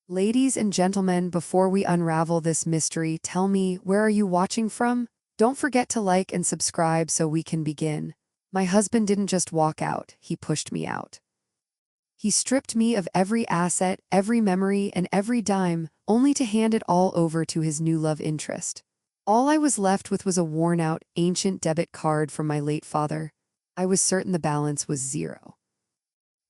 Ladies and gentlemen, before we unravel this mystery, tell me, where are you watching from? Don't forget to like and subscribe so we can begin. My husband didn't just walk out, he pushed me out. He stripped me of every asset, every memory, and every dime, only to hand it all over to his new love interest. All I was left with was a worn-out, ancient debit card from my late father. I was certain the balance was zero.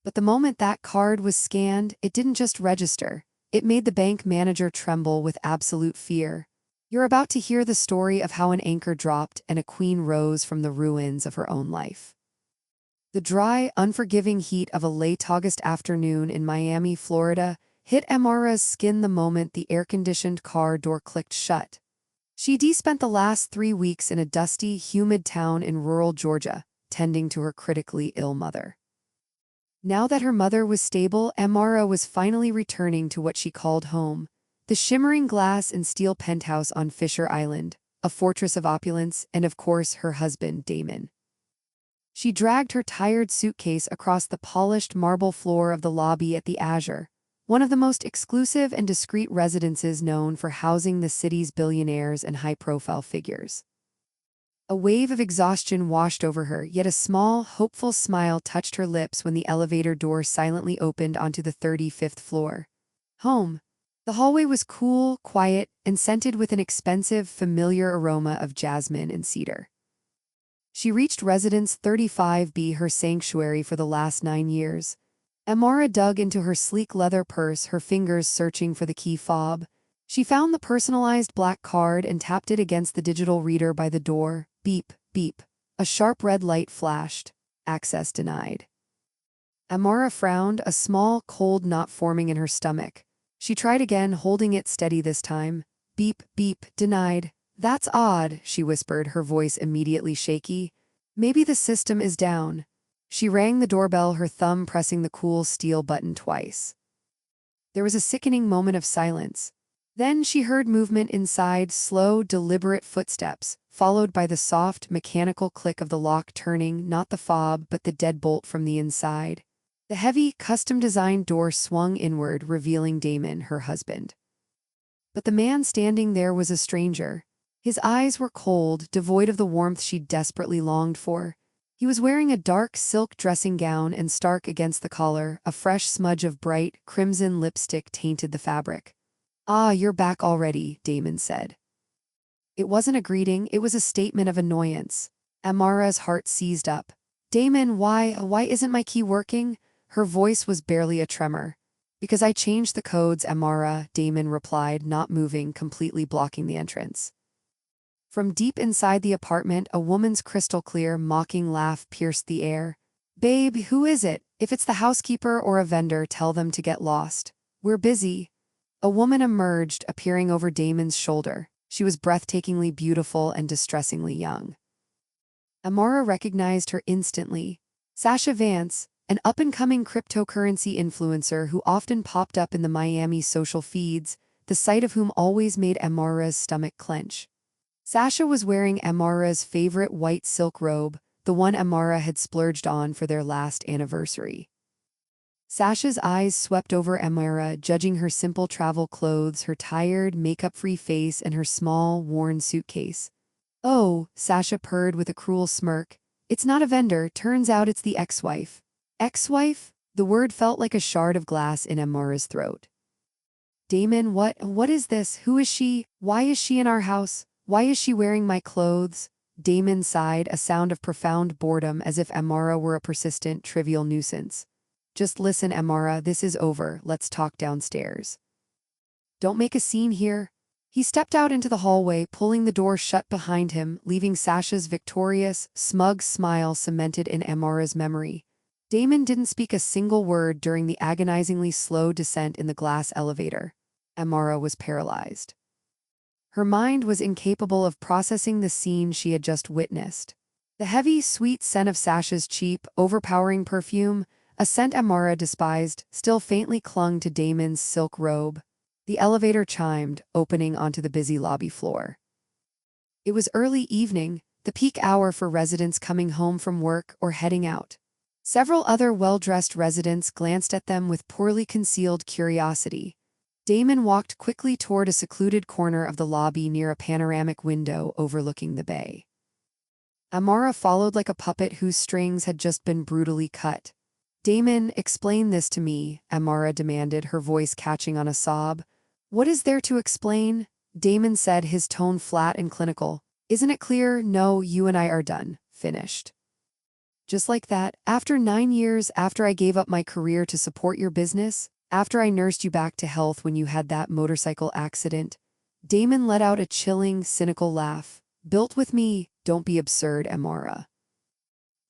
But the moment that card was scanned, it didn't just register. It made the bank manager tremble with absolute fear. You're about to hear the story of how an anchor dropped and a queen rose from the ruins of her own life. The dry, unforgiving heat of a late August afternoon in Miami, Florida, hit Amara's skin the moment the air-conditioned car door clicked shut. She'd spent the last 3 weeks in a dusty, humid town in rural Georgia, tending to her critically ill mother. Now that her mother was stable, Amara was finally returning to what she called home, the shimmering glass and steel penthouse on Fisher Island, a fortress of opulence, and of course her husband, Damon. She dragged her tired suitcase across the polished marble floor of the lobby at the Azure, one of the most exclusive and discreet residences known for housing the city's billionaires and high-profile figures. A wave of exhaustion washed over her, yet a small, hopeful smile touched her lips when the elevator door silently opened onto the 35th floor. Home. The hallway was cool, quiet, and scented with an expensive, familiar aroma of jasmine and cedar. She reached Residence 35B, her sanctuary for the last 9 years. Amara dug into her sleek leather purse, her fingers searching for the key fob. She found the personalized black card and tapped it against the digital reader by the door. Beep, beep. A sharp red light flashed. Access denied. Amara frowned, a small, cold knot forming in her stomach. She tried again, holding it steady this time. Beep, beep, denied. That's odd, she whispered, her voice immediately shaky. Maybe the system is down. She rang the doorbell, her thumb pressing the cool steel button twice. There was a sickening moment of silence. Then she heard movement inside, slow, deliberate footsteps, followed by the soft, mechanical click of the lock turning, not the fob, but the deadbolt from the inside. The heavy, custom-designed door swung inward, revealing Damon, her husband. But the man standing there was a stranger. His eyes were cold, devoid of the warmth she'd desperately longed for. He was wearing a dark silk dressing gown, and stark against the collar, a fresh smudge of bright, crimson lipstick tainted the fabric. "Ah, you're back already," Damon said. It wasn't a greeting, it was a statement of annoyance. Amara's heart seized up. "Damon, why isn't my key working?" Her voice was barely a tremor. "Because I changed the codes, Amara," Damon replied, not moving, completely blocking the entrance. From deep inside the apartment, a woman's crystal-clear, mocking laugh pierced the air. "Babe, who is it? If it's the housekeeper or a vendor, tell them to get lost. We're busy." A woman emerged, appearing over Damon's shoulder. She was breathtakingly beautiful and distressingly young. Amara recognized her instantly. Sasha Vance, an up-and-coming cryptocurrency influencer who often popped up in the Miami social feeds, the sight of whom always made Amara's stomach clench. Sasha was wearing Amara's favorite white silk robe, the one Amara had splurged on for their last anniversary. Sasha's eyes swept over Amara, judging her simple travel clothes, her tired, makeup-free face, and her small, worn suitcase. "Oh," Sasha purred with a cruel smirk. "It's not a vendor, turns out it's the ex-wife." "Ex-wife?" The word felt like a shard of glass in Amara's throat. "Damon, what is this? Who is she? Why is she in our house? Why is she wearing my clothes?" Damon sighed, a sound of profound boredom, as if Amara were a persistent, trivial nuisance. "Just listen, Amara, this is over, let's talk downstairs. Don't make a scene here." He stepped out into the hallway, pulling the door shut behind him, leaving Sasha's victorious, smug smile cemented in Amara's memory. Damon didn't speak a single word during the agonizingly slow descent in the glass elevator. Amara was paralyzed. Her mind was incapable of processing the scene she had just witnessed. The heavy, sweet scent of Sasha's cheap, overpowering perfume, a scent Amara despised, still faintly clung to Damon's silk robe. The elevator chimed, opening onto the busy lobby floor. It was early evening, the peak hour for residents coming home from work or heading out. Several other well-dressed residents glanced at them with poorly concealed curiosity. Damon walked quickly toward a secluded corner of the lobby near a panoramic window overlooking the bay. Amara followed like a puppet whose strings had just been brutally cut. Damon, explain this to me, Amara demanded, her voice catching on a sob. What is there to explain? Damon said, his tone flat and clinical. Isn't it clear? No, you and I are done. Finished. Just like that, after 9 years after I gave up my career to support your business, after I nursed you back to health when you had that motorcycle accident, Damon let out a chilling, cynical laugh. Built with me, don't be absurd, Amara.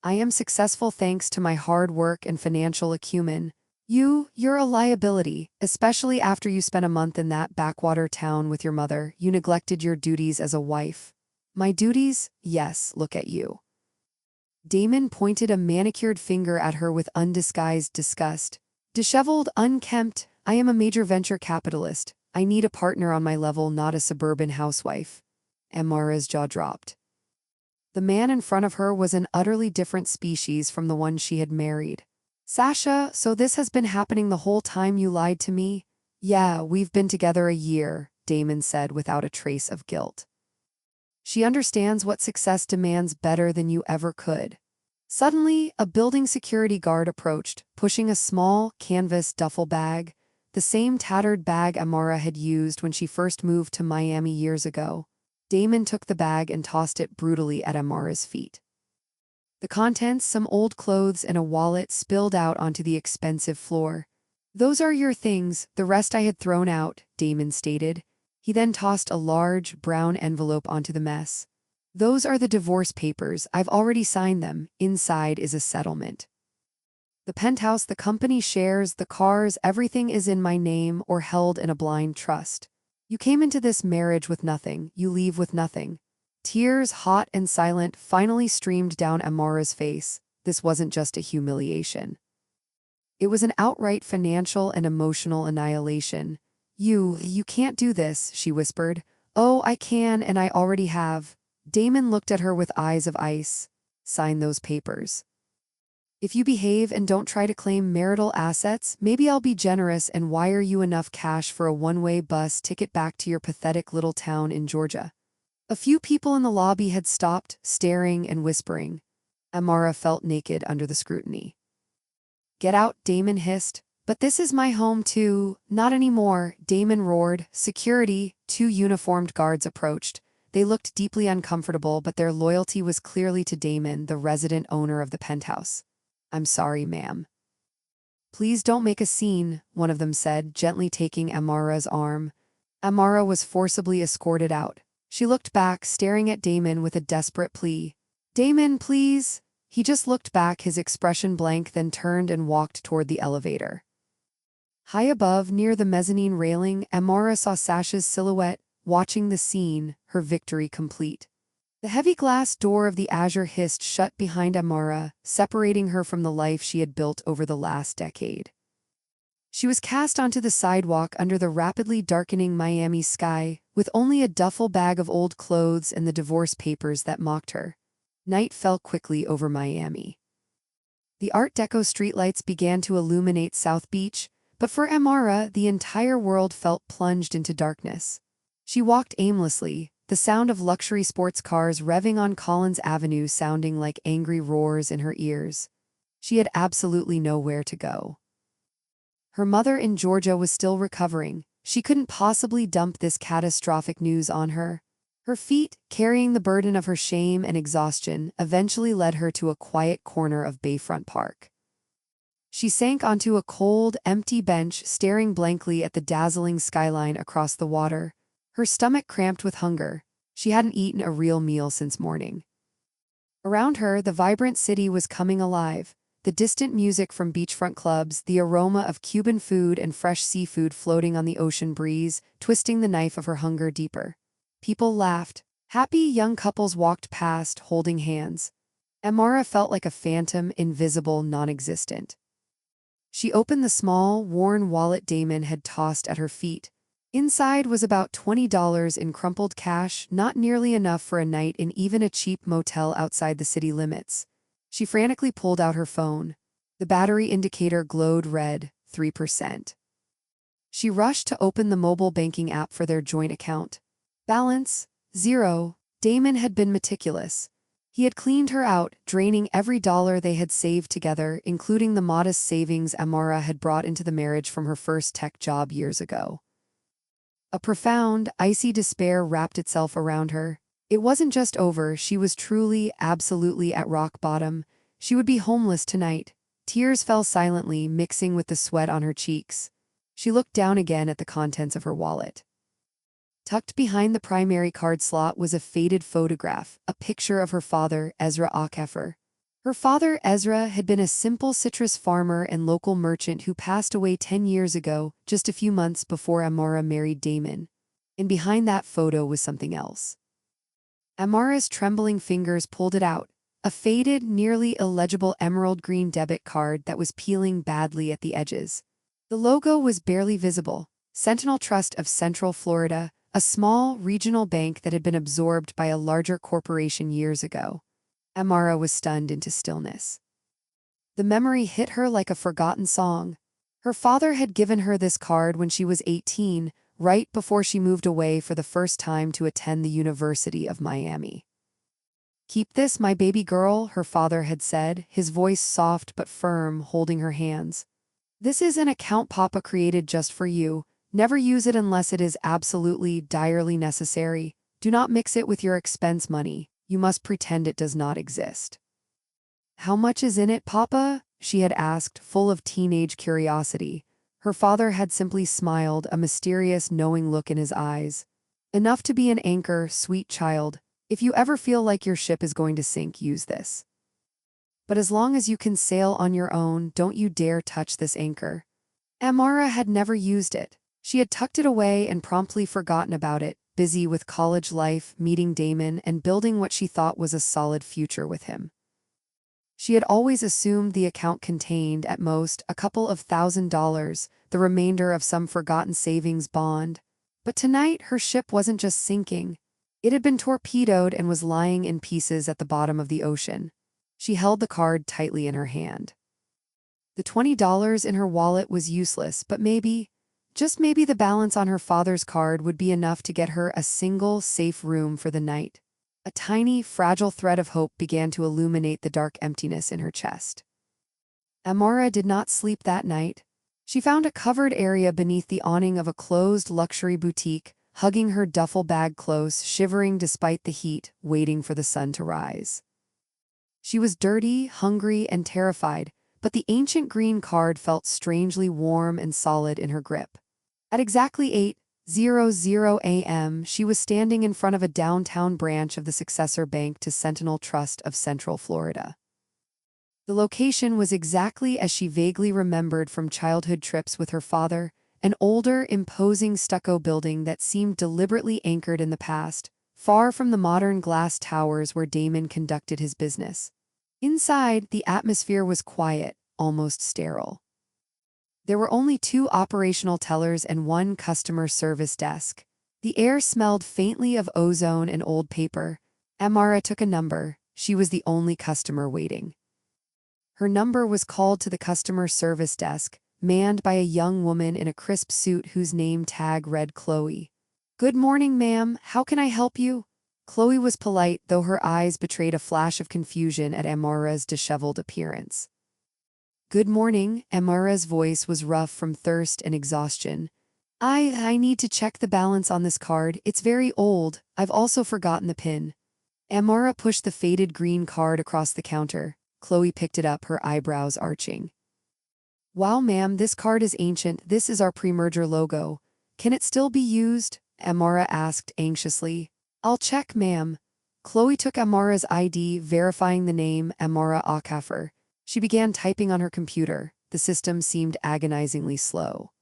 I am successful thanks to my hard work and financial acumen. You're a liability, especially after you spent a month in that backwater town with your mother. You neglected your duties as a wife. My duties? Yes, look at you. Damon pointed a manicured finger at her with undisguised disgust. Disheveled, unkempt, I am a major venture capitalist. I need a partner on my level, not a suburban housewife. Amara's jaw dropped. The man in front of her was an utterly different species from the one she had married. Sasha, so this has been happening the whole time you lied to me? Yeah, we've been together a year, Damon said without a trace of guilt. She understands what success demands better than you ever could. Suddenly, a building security guard approached, pushing a small, canvas duffel bag, the same tattered bag Amara had used when she first moved to Miami years ago. Damon took the bag and tossed it brutally at Amara's feet. The contents, some old clothes and a wallet, spilled out onto the expensive floor. Those are your things, the rest I had thrown out, Damon stated. He then tossed a large, brown envelope onto the mess. Those are the divorce papers, I've already signed them. Inside is a settlement. The penthouse, the company shares, the cars, everything is in my name or held in a blind trust. You came into this marriage with nothing, you leave with nothing. Tears, hot and silent, finally streamed down Amara's face. This wasn't just a humiliation. It was an outright financial and emotional annihilation. You can't do this, she whispered. Oh, I can, and I already have. Damon looked at her with eyes of ice. Sign those papers. If you behave and don't try to claim marital assets, maybe I'll be generous and wire you enough cash for a one-way bus ticket back to your pathetic little town in Georgia. A few people in the lobby had stopped, staring and whispering. Amara felt naked under the scrutiny. Get out, Damon hissed. But this is my home too. Not anymore, Damon roared. Security, 2 uniformed guards approached. They looked deeply uncomfortable, but their loyalty was clearly to Damon, the resident owner of the penthouse. I'm sorry, ma'am. Please don't make a scene, one of them said, gently taking Amara's arm. Amara was forcibly escorted out. She looked back, staring at Damon with a desperate plea. Damon, please. He just looked back, his expression blank, then turned and walked toward the elevator. High above, near the mezzanine railing, Amara saw Sasha's silhouette, watching the scene, her victory complete. The heavy glass door of the Azure hissed shut behind Amara, separating her from the life she had built over the last decade. She was cast onto the sidewalk under the rapidly darkening Miami sky, with only a duffel bag of old clothes and the divorce papers that mocked her. Night fell quickly over Miami. The Art Deco streetlights began to illuminate South Beach, but for Amara, the entire world felt plunged into darkness. She walked aimlessly, the sound of luxury sports cars revving on Collins Avenue sounding like angry roars in her ears. She had absolutely nowhere to go. Her mother in Georgia was still recovering. She couldn't possibly dump this catastrophic news on her. Her feet, carrying the burden of her shame and exhaustion, eventually led her to a quiet corner of Bayfront Park. She sank onto a cold, empty bench, staring blankly at the dazzling skyline across the water. Her stomach cramped with hunger. She hadn't eaten a real meal since morning. Around her, the vibrant city was coming alive. The distant music from beachfront clubs, the aroma of Cuban food and fresh seafood floating on the ocean breeze, twisting the knife of her hunger deeper. People laughed. Happy young couples walked past, holding hands. Amara felt like a phantom, invisible, non-existent. She opened the small, worn wallet Damon had tossed at her feet. Inside was about $20 in crumpled cash, not nearly enough for a night in even a cheap motel outside the city limits. She frantically pulled out her phone. The battery indicator glowed red, 3%. She rushed to open the mobile banking app for their joint account. Balance, 0. Damon had been meticulous. He had cleaned her out, draining every dollar they had saved together, including the modest savings Amara had brought into the marriage from her first tech job years ago. A profound, icy despair wrapped itself around her. It wasn't just over, she was truly, absolutely at rock bottom. She would be homeless tonight. Tears fell silently, mixing with the sweat on her cheeks. She looked down again at the contents of her wallet. Tucked behind the primary card slot was a faded photograph, a picture of her father, Ezra Akhefer. Her father, Ezra, had been a simple citrus farmer and local merchant who passed away 10 years ago, just a few months before Amara married Damon. And behind that photo was something else. Amara's trembling fingers pulled it out, a faded, nearly illegible emerald green debit card that was peeling badly at the edges. The logo was barely visible, Sentinel Trust of Central Florida, a small, regional bank that had been absorbed by a larger corporation years ago. Amara was stunned into stillness. The memory hit her like a forgotten song. Her father had given her this card when she was 18, right before she moved away for the first time to attend the University of Miami. "Keep this, my baby girl," her father had said, his voice soft but firm, holding her hands. "This is an account Papa created just for you. Never use it unless it is absolutely, direly necessary. Do not mix it with your expense money. You must pretend it does not exist." "How much is in it, Papa?" she had asked, full of teenage curiosity. Her father had simply smiled, a mysterious, knowing look in his eyes. "Enough to be an anchor, sweet child. If you ever feel like your ship is going to sink, use this. But as long as you can sail on your own, don't you dare touch this anchor." Amara had never used it. She had tucked it away and promptly forgotten about it, busy with college life, meeting Damon, and building what she thought was a solid future with him. She had always assumed the account contained, at most, a couple of $1,000s, the remainder of some forgotten savings bond. But tonight, her ship wasn't just sinking. It had been torpedoed and was lying in pieces at the bottom of the ocean. She held the card tightly in her hand. The $20 in her wallet was useless, but maybe, just maybe, the balance on her father's card would be enough to get her a single, safe room for the night. A tiny, fragile thread of hope began to illuminate the dark emptiness in her chest. Amara did not sleep that night. She found a covered area beneath the awning of a closed luxury boutique, hugging her duffel bag close, shivering despite the heat, waiting for the sun to rise. She was dirty, hungry, and terrified, but the ancient green card felt strangely warm and solid in her grip. At exactly 8:00 a.m., she was standing in front of a downtown branch of the successor bank to Sentinel Trust of Central Florida. The location was exactly as she vaguely remembered from childhood trips with her father, an older, imposing stucco building that seemed deliberately anchored in the past, far from the modern glass towers where Damon conducted his business. Inside, the atmosphere was quiet, almost sterile. There were only 2 operational tellers and 1 customer service desk. The air smelled faintly of ozone and old paper. Amara took a number. She was the only customer waiting. Her number was called to the customer service desk, manned by a young woman in a crisp suit whose name tag read Chloe. "Good morning, ma'am. How can I help you?" Chloe was polite, though her eyes betrayed a flash of confusion at Amara's disheveled appearance. "Good morning." Amara's voice was rough from thirst and exhaustion. I need to check the balance on this card. It's very old. I've also forgotten the PIN." Amara pushed the faded green card across the counter. Chloe picked it up, her eyebrows arching. "Wow, ma'am, this card is ancient. This is our pre-merger logo. Can it still be used?" Amara asked anxiously. "I'll check, ma'am." Chloe took Amara's ID, verifying the name, Amara Akhefer. She began typing on her computer. The system seemed agonizingly slow.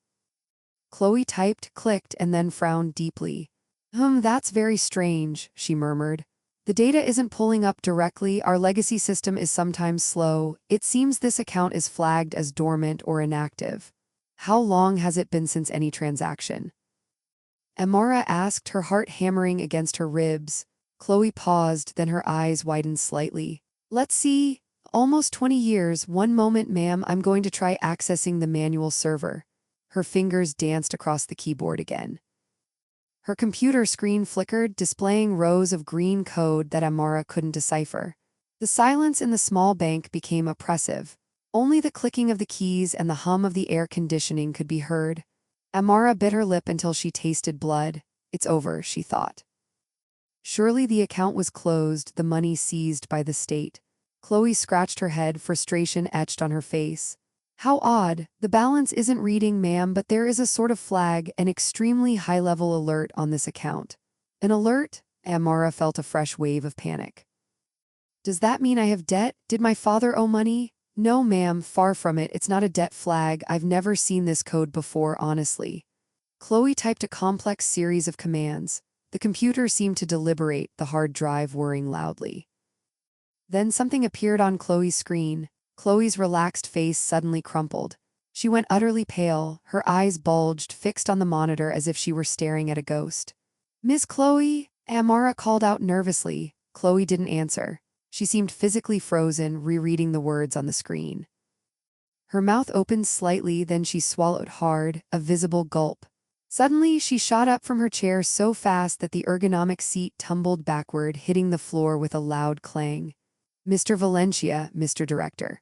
Chloe typed, clicked, and then frowned deeply. That's very strange," she murmured. "The data isn't pulling up directly. Our legacy system is sometimes slow. It seems this account is flagged as dormant or inactive. How long has it been since any transaction?" Amara asked, her heart hammering against her ribs. Chloe paused, then her eyes widened slightly. "Let's see. Almost 20 years. One moment, ma'am. I'm going to try accessing the manual server." Her fingers danced across the keyboard again. Her computer screen flickered, displaying rows of green code that Amara couldn't decipher. The silence in the small bank became oppressive. Only the clicking of the keys and the hum of the air conditioning could be heard. Amara bit her lip until she tasted blood. It's over, she thought. Surely the account was closed, the money seized by the state. Chloe scratched her head, frustration etched on her face. How odd. The balance isn't reading, ma'am, but there is a sort of flag, an extremely high-level alert on this account. An alert? Amara felt a fresh wave of panic. Does that mean I have debt? Did my father owe money? No, ma'am, far from it. It's not a debt flag. I've never seen this code before, honestly. Chloe typed a complex series of commands. The computer seemed to deliberate, the hard drive whirring loudly. Then something appeared on Chloe's screen. Chloe's relaxed face suddenly crumpled. She went utterly pale, her eyes bulged, fixed on the monitor as if she were staring at a ghost. Miss Chloe? Amara called out nervously. Chloe didn't answer. She seemed physically frozen, rereading the words on the screen. Her mouth opened slightly, then she swallowed hard, a visible gulp. Suddenly, she shot up from her chair so fast that the ergonomic seat tumbled backward, hitting the floor with a loud clang. Mr. Valencia, Mr. Director.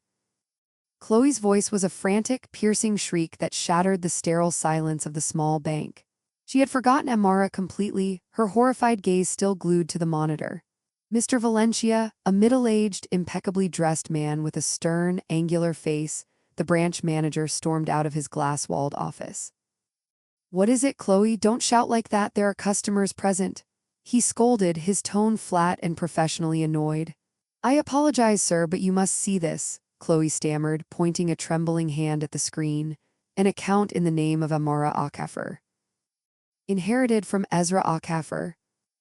Chloe's voice was a frantic, piercing shriek that shattered the sterile silence of the small bank. She had forgotten Amara completely, her horrified gaze still glued to the monitor. Mr. Valencia, a middle-aged, impeccably dressed man with a stern, angular face, the branch manager stormed out of his glass-walled office. What is it, Chloe? Don't shout like that, there are customers present. He scolded, his tone flat and professionally annoyed. I apologize, sir, but you must see this, Chloe stammered, pointing a trembling hand at the screen. An account in the name of Amara Akaffer. Inherited from Ezra Akaffer.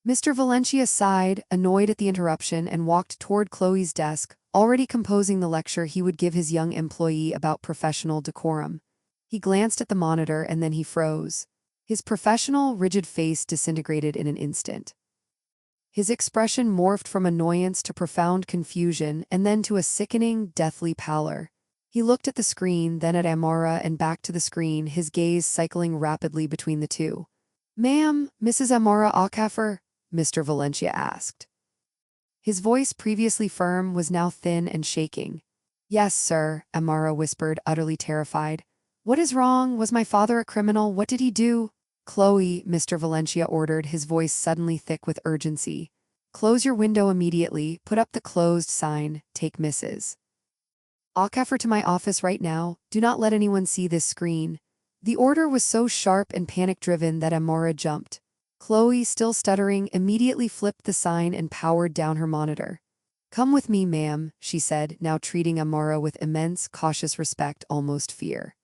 Mr. Valencia sighed, annoyed at the interruption, and walked toward Chloe's desk, already composing the lecture he would give his young employee about professional decorum. He glanced at the monitor and then he froze. His professional, rigid face disintegrated in an instant. His expression morphed from annoyance to profound confusion and then to a sickening, deathly pallor. He looked at the screen, then at Amara and back to the screen, his gaze cycling rapidly between the two. Ma'am, Mrs. Amara Akaffer? Mr. Valencia asked. His voice, previously firm, was now thin and shaking. Yes, sir, Amara whispered, utterly terrified. What is wrong? Was my father a criminal? What did he do? Chloe, Mr. Valencia ordered, his voice suddenly thick with urgency. Close your window immediately, put up the closed sign, take Mrs. Akaffer to my office right now, do not let anyone see this screen. The order was so sharp and panic-driven that Amara jumped. Chloe, still stuttering, immediately flipped the sign and powered down her monitor. Come with me, ma'am, she said, now treating Amara with immense, cautious respect, almost fear.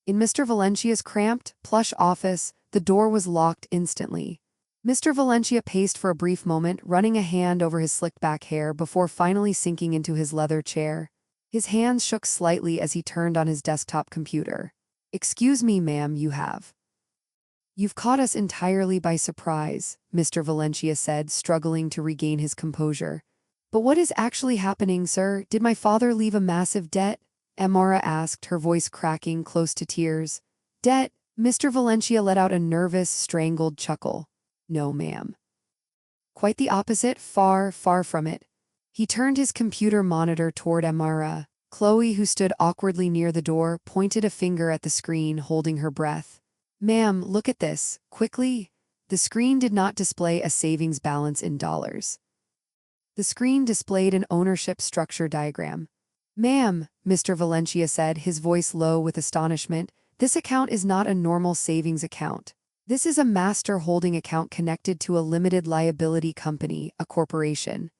In Mr. Valencia's cramped, plush office, the door was locked instantly. Mr. Valencia paced for a brief moment, running a hand over his slicked-back hair before finally sinking into his leather chair. His hands shook slightly as he turned on his desktop computer. Excuse me, ma'am, You've caught us entirely by surprise, Mr. Valencia said, struggling to regain his composure. But what is actually happening, sir? Did my father leave a massive debt? Amara asked, her voice cracking close to tears. Debt? Mr. Valencia let out a nervous, strangled chuckle. No, ma'am. Quite the opposite, far, far from it. He turned his computer monitor toward Amara. Chloe, who stood awkwardly near the door, pointed a finger at the screen, holding her breath. Ma'am, look at this, quickly. The screen did not display a savings balance in dollars. The screen displayed an ownership structure diagram. Ma'am, Mr. Valencia said, his voice low with astonishment, this account is not a normal savings account. This is a master holding account connected to a limited liability company, a corporation.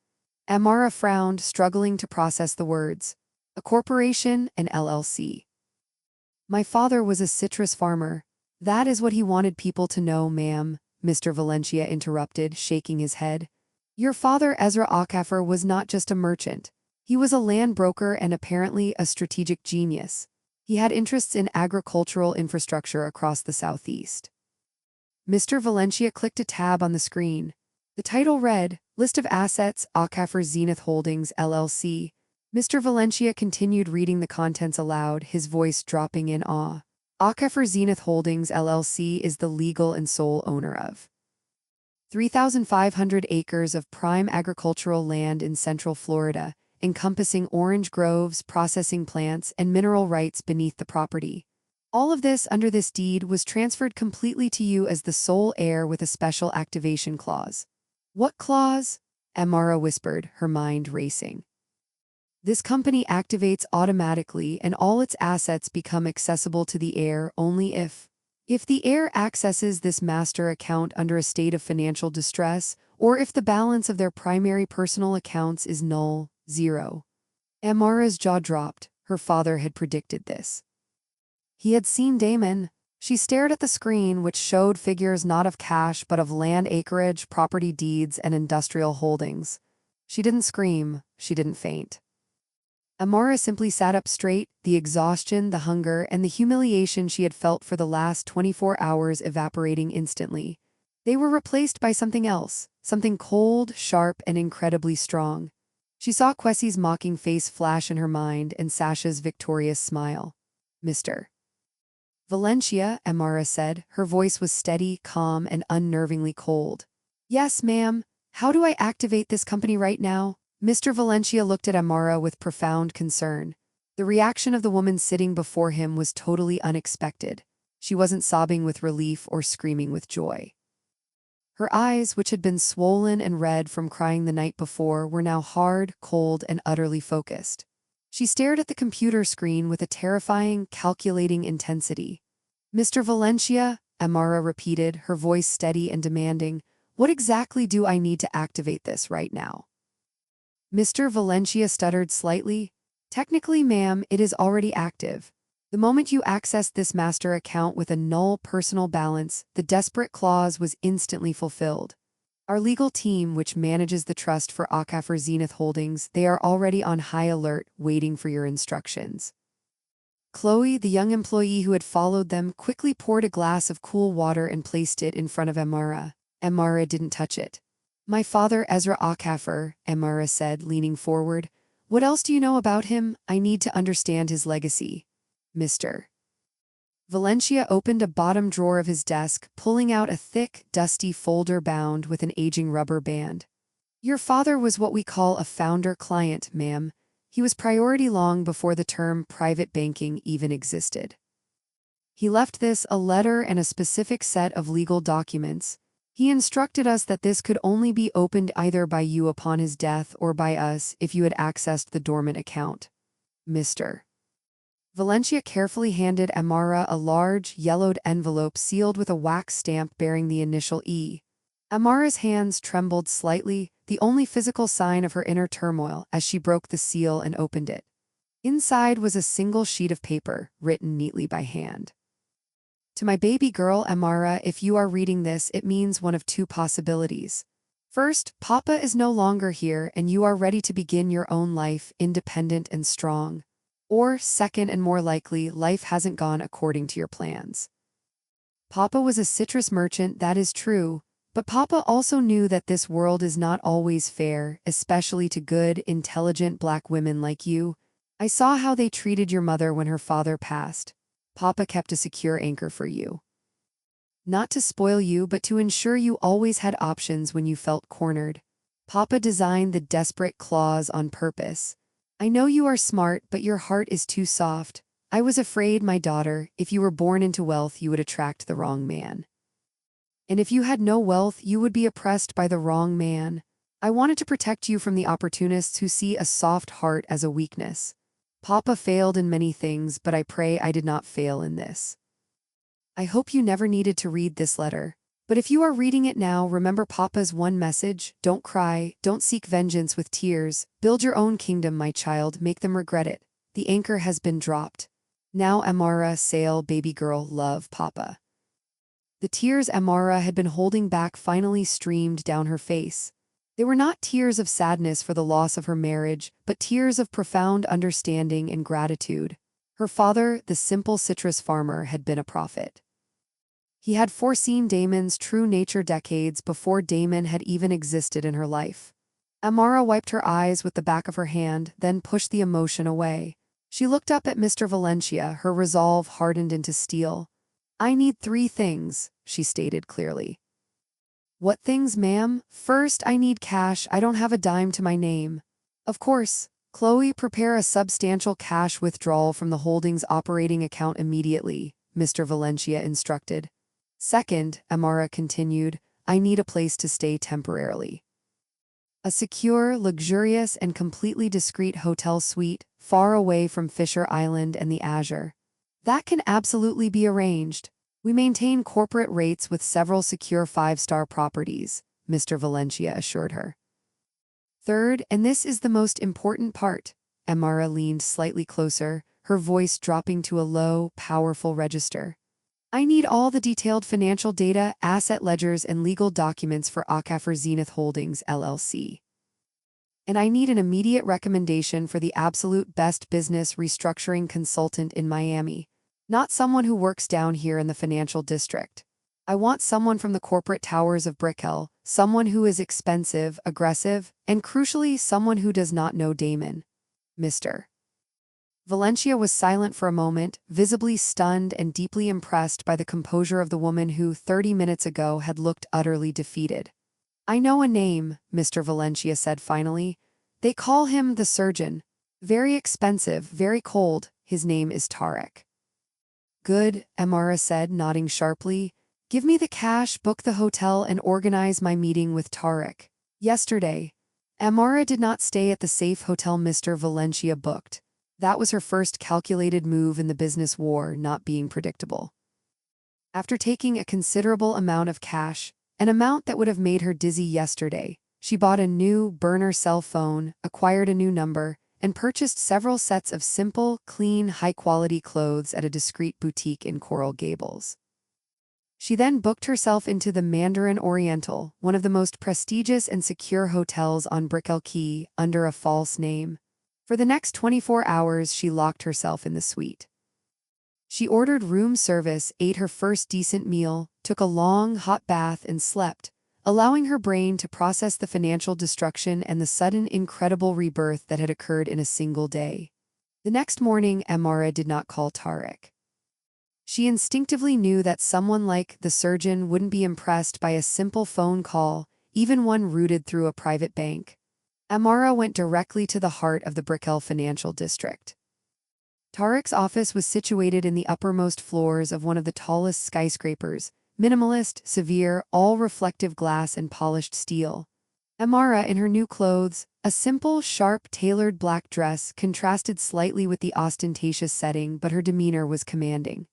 Amara frowned, struggling to process the words. A corporation, an LLC. My father was a citrus farmer. That is what he wanted people to know, ma'am, Mr. Valencia interrupted, shaking his head. Your father, Ezra Akaffer, was not just a merchant. He was a land broker and apparently a strategic genius. He had interests in agricultural infrastructure across the southeast. Mr. Valencia clicked a tab on the screen. The title read, List of Assets, Akaffer Zenith Holdings, LLC. Mr. Valencia continued reading the contents aloud, his voice dropping in awe. Aquifer Zenith Holdings LLC is the legal and sole owner of 3,500 acres of prime agricultural land in Central Florida, encompassing orange groves, processing plants, and mineral rights beneath the property. All of this under this deed was transferred completely to you as the sole heir with a special activation clause. What clause? Amara whispered, her mind racing. This company activates automatically and all its assets become accessible to the heir only if the heir accesses this master account under a state of financial distress, or if the balance of their primary personal accounts is null, zero. Amara's jaw dropped. Her father had predicted this. He had seen Damon. She stared at the screen, which showed figures not of cash but of land acreage, property deeds, and industrial holdings. She didn't scream. She didn't faint. Amara simply sat up straight, the exhaustion, the hunger, and the humiliation she had felt for the last 24 hours evaporating instantly. They were replaced by something else, something cold, sharp, and incredibly strong. She saw Quessie's mocking face flash in her mind and Sasha's victorious smile. Mr. Valencia, Amara said. Her voice was steady, calm, and unnervingly cold. Yes, ma'am. How do I activate this company right now? Mr. Valencia looked at Amara with profound concern. The reaction of the woman sitting before him was totally unexpected. She wasn't sobbing with relief or screaming with joy. Her eyes, which had been swollen and red from crying the night before, were now hard, cold, and utterly focused. She stared at the computer screen with a terrifying, calculating intensity. Mr. Valencia, Amara repeated, her voice steady and demanding, what exactly do I need to activate this right now? Mr. Valencia stuttered slightly. Technically, ma'am, it is already active. The moment you accessed this master account with a null personal balance, the desperate clause was instantly fulfilled. Our legal team, which manages the trust for Aquifer Zenith Holdings, they are already on high alert, waiting for your instructions. Chloe, the young employee who had followed them, quickly poured a glass of cool water and placed it in front of Amara. Amara didn't touch it. My father, Ezra Aquifer, Amara said, leaning forward. What else do you know about him? I need to understand his legacy. Mr. Valencia opened a bottom drawer of his desk, pulling out a thick, dusty folder bound with an aging rubber band. Your father was what we call a founder client, ma'am. He was priority long before the term private banking even existed. He left this, a letter and a specific set of legal documents. He instructed us that this could only be opened either by you upon his death or by us if you had accessed the dormant account. Mr. Valencia carefully handed Amara a large, yellowed envelope sealed with a wax stamp bearing the initial E. Amara's hands trembled slightly, the only physical sign of her inner turmoil, as she broke the seal and opened it. Inside was a single sheet of paper, written neatly by hand. To my baby girl, Amara, if you are reading this, it means one of two possibilities. First, Papa is no longer here and you are ready to begin your own life, independent and strong. Or, second and more likely, life hasn't gone according to your plans. Papa was a citrus merchant, that is true, but Papa also knew that this world is not always fair, especially to good, intelligent black women like you. I saw how they treated your mother when her father passed. Papa kept a secure anchor for you. Not to spoil you, but to ensure you always had options when you felt cornered. Papa designed the desperate clause on purpose. I know you are smart, but your heart is too soft. I was afraid, my daughter, if you were born into wealth, you would attract the wrong man. And if you had no wealth, you would be oppressed by the wrong man. I wanted to protect you from the opportunists who see a soft heart as a weakness. Papa failed in many things, but I pray I did not fail in this. I hope you never needed to read this letter. But if you are reading it now, remember Papa's one message: don't cry, don't seek vengeance with tears, build your own kingdom, my child, make them regret it. The anchor has been dropped. Now Amara, sail, baby girl, love, Papa. The tears Amara had been holding back finally streamed down her face. They were not tears of sadness for the loss of her marriage, but tears of profound understanding and gratitude. Her father, the simple citrus farmer, had been a prophet. He had foreseen Damon's true nature decades before Damon had even existed in her life. Amara wiped her eyes with the back of her hand, then pushed the emotion away. She looked up at Mr. Valencia, her resolve hardened into steel. I need 3 things, she stated clearly. What things, ma'am? First, I need cash. I don't have a dime to my name. Of course. Chloe, prepare a substantial cash withdrawal from the holdings operating account immediately, Mr. Valencia instructed. Second, Amara continued, I need a place to stay temporarily. A secure, luxurious, and completely discreet hotel suite, far away from Fisher Island and the Azure. That can absolutely be arranged. We maintain corporate rates with several secure 5-star properties, Mr. Valencia assured her. Third, and this is the most important part, Amara leaned slightly closer, her voice dropping to a low, powerful register. I need all the detailed financial data, asset ledgers, and legal documents for Acafer Zenith Holdings, LLC. And I need an immediate recommendation for the absolute best business restructuring consultant in Miami. Not someone who works down here in the financial district. I want someone from the corporate towers of Brickell, someone who is expensive, aggressive, and crucially, someone who does not know Damon. Mr. Valencia was silent for a moment, visibly stunned and deeply impressed by the composure of the woman who, 30 minutes ago, had looked utterly defeated. I know a name, Mr. Valencia said finally. They call him the surgeon. Very expensive, very cold. His name is Tarek. Good, Amara said, nodding sharply. Give me the cash, book the hotel, and organize my meeting with Tarek. Yesterday, Amara did not stay at the safe hotel Mr. Valencia booked. That was her first calculated move in the business war, not being predictable. After taking a considerable amount of cash, an amount that would have made her dizzy yesterday, she bought a new burner cell phone, acquired a new number, and purchased several sets of simple, clean, high-quality clothes at a discreet boutique in Coral Gables. She then booked herself into the Mandarin Oriental, one of the most prestigious and secure hotels on Brickell Key, under a false name. For the next 24 hours, she locked herself in the suite. She ordered room service, ate her first decent meal, took a long, hot bath, and slept, allowing her brain to process the financial destruction and the sudden, incredible rebirth that had occurred in a single day. The next morning, Amara did not call Tarek. She instinctively knew that someone like the surgeon wouldn't be impressed by a simple phone call, even one routed through a private bank. Amara went directly to the heart of the Brickell financial district. Tarek's office was situated in the uppermost floors of one of the tallest skyscrapers, minimalist, severe, all-reflective glass and polished steel. Amara, in her new clothes, a simple, sharp, tailored black dress, contrasted slightly with the ostentatious setting, but her demeanor was commanding.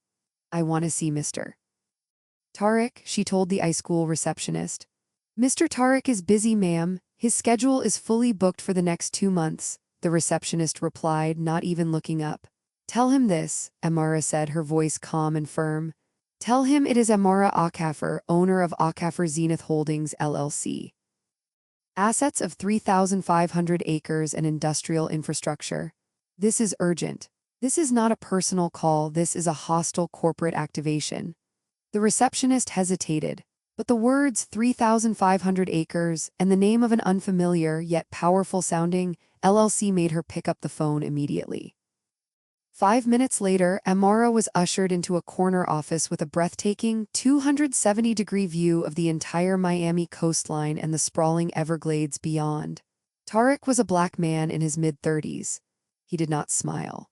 I want to see Mr. Tarek, she told the iSchool receptionist. Mr. Tarek is busy, ma'am. His schedule is fully booked for the next 2 months, the receptionist replied, not even looking up. Tell him this, Amara said, her voice calm and firm. Tell him it is Amara Acafer, owner of Acafer Zenith Holdings, LLC. Assets of 3,500 acres and industrial infrastructure. This is urgent. This is not a personal call, this is a hostile corporate activation. The receptionist hesitated, but the words 3,500 acres and the name of an unfamiliar yet powerful-sounding LLC made her pick up the phone immediately. 5 minutes later, Amara was ushered into a corner office with a breathtaking 270-degree view of the entire Miami coastline and the sprawling Everglades beyond. Tarek was a black man in his mid-30s. He did not smile.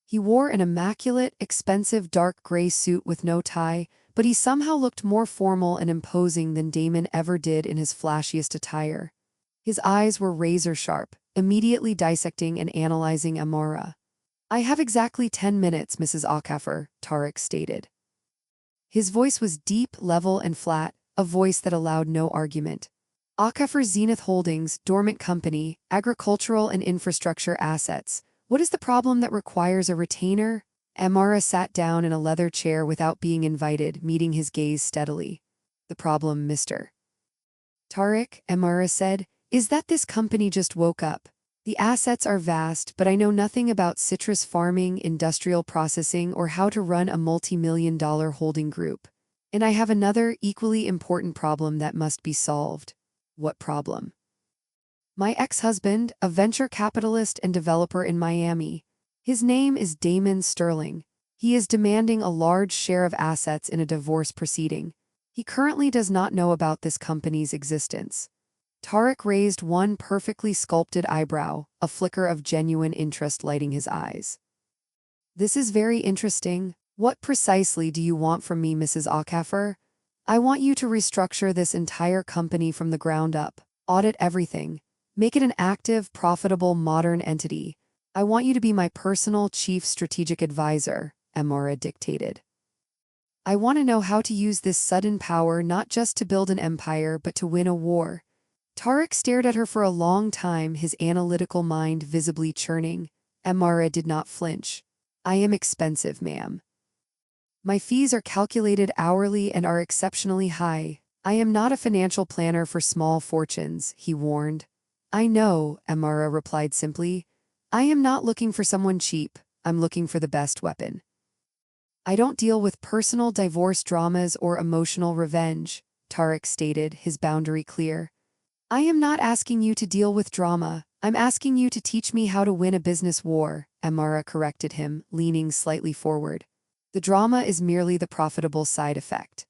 He wore an immaculate, expensive dark gray suit with no tie, but he somehow looked more formal and imposing than Damon ever did in his flashiest attire. His eyes were razor-sharp, immediately dissecting and analyzing Amara. I have exactly 10 minutes, Mrs. Acafer, Tarek stated. His voice was deep, level, and flat, a voice that allowed no argument. Acafer Zenith Holdings, dormant company, agricultural and infrastructure assets. What is the problem that requires a retainer? Amara sat down in a leather chair without being invited, meeting his gaze steadily. The problem, Mr. Tarek, Amara said, is that this company just woke up. The assets are vast, but I know nothing about citrus farming, industrial processing, or how to run a multi-million-dollar holding group. And I have another, equally important problem that must be solved. What problem? My ex-husband, a venture capitalist and developer in Miami, His name is Damon Sterling. He is demanding a large share of assets in a divorce proceeding. He currently does not know about this company's existence. Tarek raised one perfectly sculpted eyebrow, a flicker of genuine interest lighting his eyes. This is very interesting. What precisely do you want from me, Mrs. Okafor? I want you to restructure this entire company from the ground up, audit everything, make it an active, profitable, modern entity. I want you to be my personal chief strategic advisor, Amara dictated. I want to know how to use this sudden power not just to build an empire but to win a war. Tarek stared at her for a long time, his analytical mind visibly churning. Amara did not flinch. I am expensive, ma'am. My fees are calculated hourly and are exceptionally high. I am not a financial planner for small fortunes, he warned. I know, Amara replied simply. I am not looking for someone cheap. I'm looking for the best weapon. I don't deal with personal divorce dramas or emotional revenge, Tarek stated, his boundary clear. I am not asking you to deal with drama. I'm asking you to teach me how to win a business war, Amara corrected him, leaning slightly forward. The drama is merely the profitable side effect.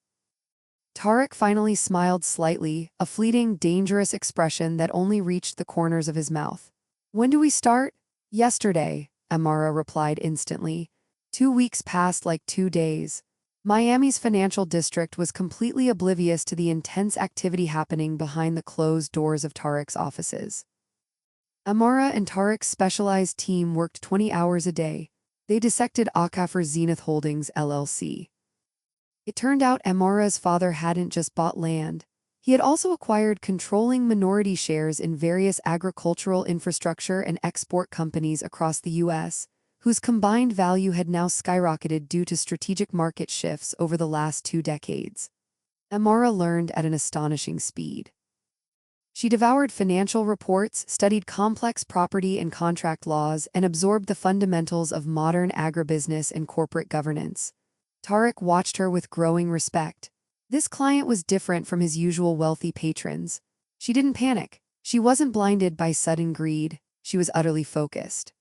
Tarek finally smiled slightly, a fleeting, dangerous expression that only reached the corners of his mouth. When do we start? Yesterday, Amara replied instantly. 2 weeks passed like 2 days. Miami's financial district was completely oblivious to the intense activity happening behind the closed doors of Tarek's offices. Amara and Tarek's specialized team worked 20 hours a day. They dissected Okafor Zenith Holdings, LLC. It turned out Amara's father hadn't just bought land. He had also acquired controlling minority shares in various agricultural infrastructure and export companies across the U.S., whose combined value had now skyrocketed due to strategic market shifts over the last 2 decades. Amara learned at an astonishing speed. She devoured financial reports, studied complex property and contract laws, and absorbed the fundamentals of modern agribusiness and corporate governance. Tarek watched her with growing respect. This client was different from his usual wealthy patrons. She didn't panic. She wasn't blinded by sudden greed. She was utterly focused.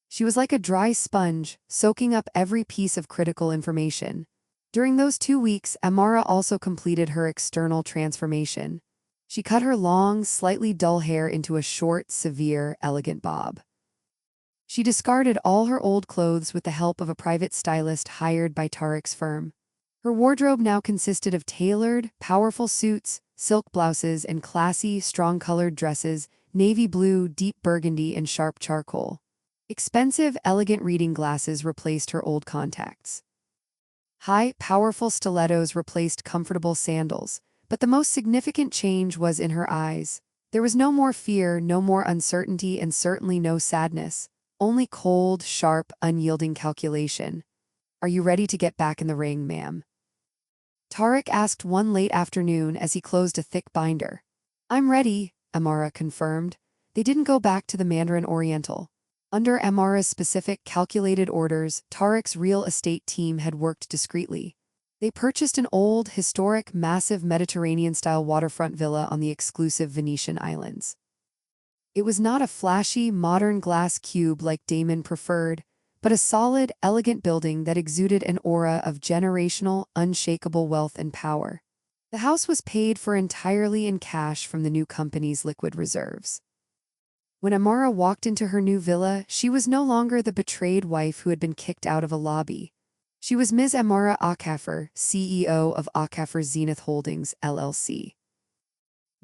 She was like a dry sponge, soaking up every piece of critical information. During those 2 weeks, Amara also completed her external transformation. She cut her long, slightly dull hair into a short, severe, elegant bob. She discarded all her old clothes with the help of a private stylist hired by Tarek's firm. Her wardrobe now consisted of tailored, powerful suits, silk blouses, and classy, strong-colored dresses, navy blue, deep burgundy, and sharp charcoal. Expensive, elegant reading glasses replaced her old contacts. High, powerful stilettos replaced comfortable sandals, but the most significant change was in her eyes. There was no more fear, no more uncertainty, and certainly no sadness. Only cold, sharp, unyielding calculation. Are you ready to get back in the ring, ma'am? Tarek asked one late afternoon as he closed a thick binder. I'm ready, Amara confirmed. They didn't go back to the Mandarin Oriental. Under Amara's specific, calculated orders, Tarek's real estate team had worked discreetly. They purchased an old, historic, massive Mediterranean-style waterfront villa on the exclusive Venetian islands. It was not a flashy, modern glass cube like Damon preferred, but a solid, elegant building that exuded an aura of generational, unshakable wealth and power. The house was paid for entirely in cash from the new company's liquid reserves. When Amara walked into her new villa, she was no longer the betrayed wife who had been kicked out of a lobby. She was Ms. Amara Okafor, CEO of Okafor Zenith Holdings, LLC.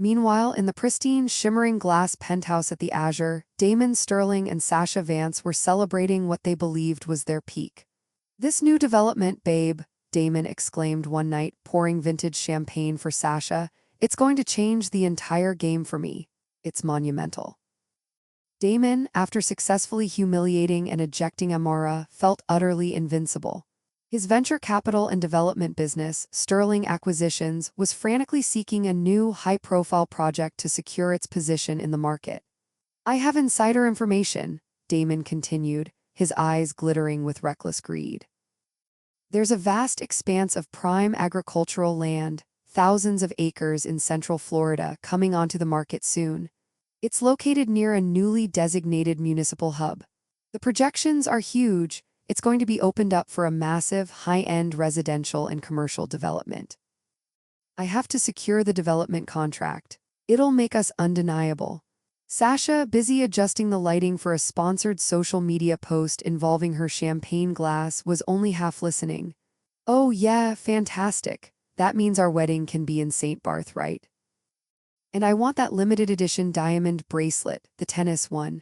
Meanwhile, in the pristine, shimmering glass penthouse at the Azure, Damon Sterling and Sasha Vance were celebrating what they believed was their peak. This new development, babe, Damon exclaimed one night, pouring vintage champagne for Sasha. It's going to change the entire game for me. It's monumental. Damon, after successfully humiliating and ejecting Amara, felt utterly invincible. His venture capital and development business, Sterling Acquisitions, was frantically seeking a new, high-profile project to secure its position in the market. I have insider information, Damon continued, his eyes glittering with reckless greed. There's a vast expanse of prime agricultural land, thousands of acres in central Florida, coming onto the market soon. It's located near a newly designated municipal hub. The projections are huge. It's going to be opened up for a massive, high-end residential and commercial development. I have to secure the development contract. It'll make us undeniable. Sasha, busy adjusting the lighting for a sponsored social media post involving her champagne glass, was only half listening. Oh yeah, fantastic. That means our wedding can be in St. Barth, right? And I want that limited edition diamond bracelet, the tennis one.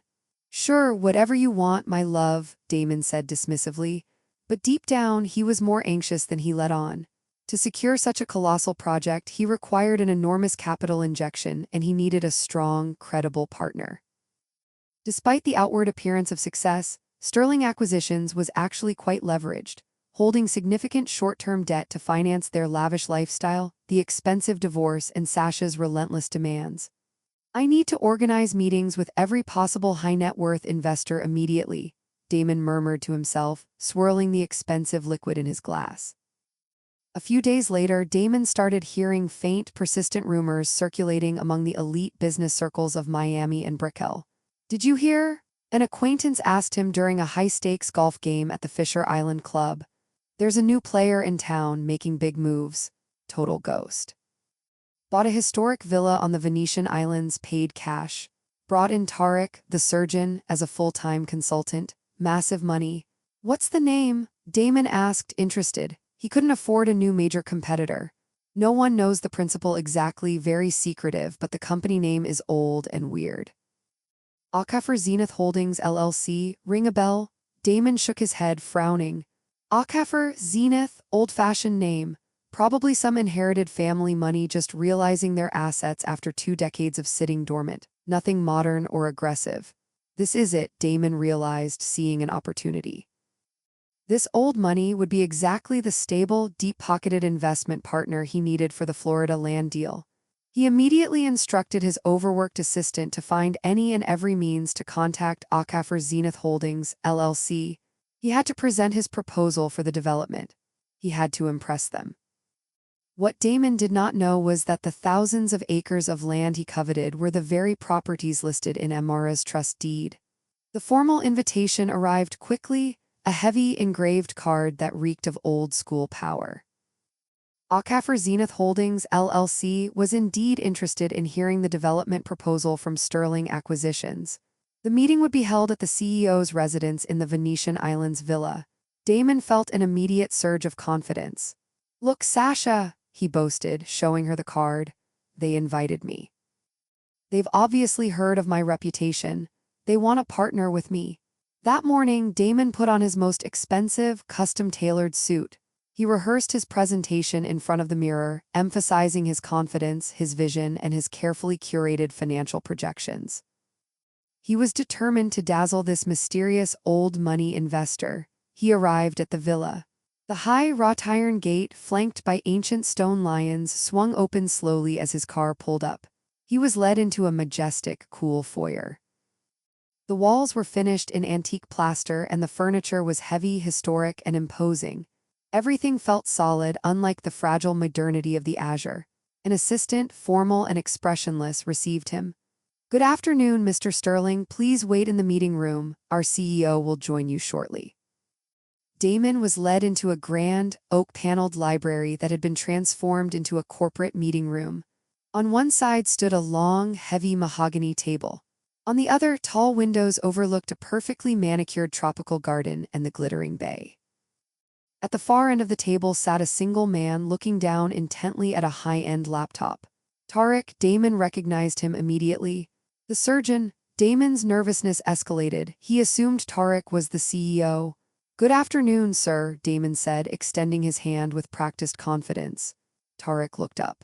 Sure, whatever you want, my love, Damon said dismissively. But deep down, he was more anxious than he let on. To secure such a colossal project, he required an enormous capital injection, and he needed a strong, credible partner. Despite the outward appearance of success, Sterling Acquisitions was actually quite leveraged, holding significant short-term debt to finance their lavish lifestyle, the expensive divorce, and Sasha's relentless demands. I need to organize meetings with every possible high-net-worth investor immediately, Damon murmured to himself, swirling the expensive liquid in his glass. A few days later, Damon started hearing faint, persistent rumors circulating among the elite business circles of Miami and Brickell. Did you hear? An acquaintance asked him during a high-stakes golf game at the Fisher Island Club. There's a new player in town making big moves. Total ghost. Bought a historic villa on the Venetian Islands, paid cash. Brought in Tarek, the surgeon, as a full-time consultant. Massive money. What's the name? Damon asked, interested. He couldn't afford a new major competitor. No one knows the principal exactly, very secretive, but the company name is old and weird. Akaffer Zenith Holdings LLC, ring a bell? Damon shook his head, frowning. Akaffer Zenith, old-fashioned name. Probably some inherited family money just realizing their assets after 2 decades of sitting dormant. Nothing modern or aggressive. This is it, Damon realized, seeing an opportunity. This old money would be exactly the stable, deep-pocketed investment partner he needed for the Florida land deal. He immediately instructed his overworked assistant to find any and every means to contact Akaffer Zenith Holdings, LLC. He had to present his proposal for the development. He had to impress them. What Damon did not know was that the thousands of acres of land he coveted were the very properties listed in Amara's trust deed. The formal invitation arrived quickly, a heavy engraved card that reeked of old-school power. Akaffer Zenith Holdings, LLC, was indeed interested in hearing the development proposal from Sterling Acquisitions. The meeting would be held at the CEO's residence in the Venetian Islands villa. Damon felt an immediate surge of confidence. Look, Sasha, he boasted, showing her the card. They invited me. They've obviously heard of my reputation. They want to partner with me. That morning, Damon put on his most expensive, custom-tailored suit. He rehearsed his presentation in front of the mirror, emphasizing his confidence, his vision, and his carefully curated financial projections. He was determined to dazzle this mysterious old money investor. He arrived at the villa. The high wrought iron gate, flanked by ancient stone lions, swung open slowly as his car pulled up. He was led into a majestic, cool foyer. The walls were finished in antique plaster and the furniture was heavy, historic, and imposing. Everything felt solid, unlike the fragile modernity of the Azure. An assistant, formal and expressionless, received him. Good afternoon, Mr. Sterling. Please wait in the meeting room. Our CEO will join you shortly. Damon was led into a grand, oak-paneled library that had been transformed into a corporate meeting room. On one side stood a long, heavy mahogany table. On the other, tall windows overlooked a perfectly manicured tropical garden and the glittering bay. At the far end of the table sat a single man looking down intently at a high-end laptop. Tarek. Damon recognized him immediately. The surgeon. Damon's nervousness escalated. He assumed Tarek was the CEO. Good afternoon, sir, Damon said, extending his hand with practiced confidence. Tarek looked up.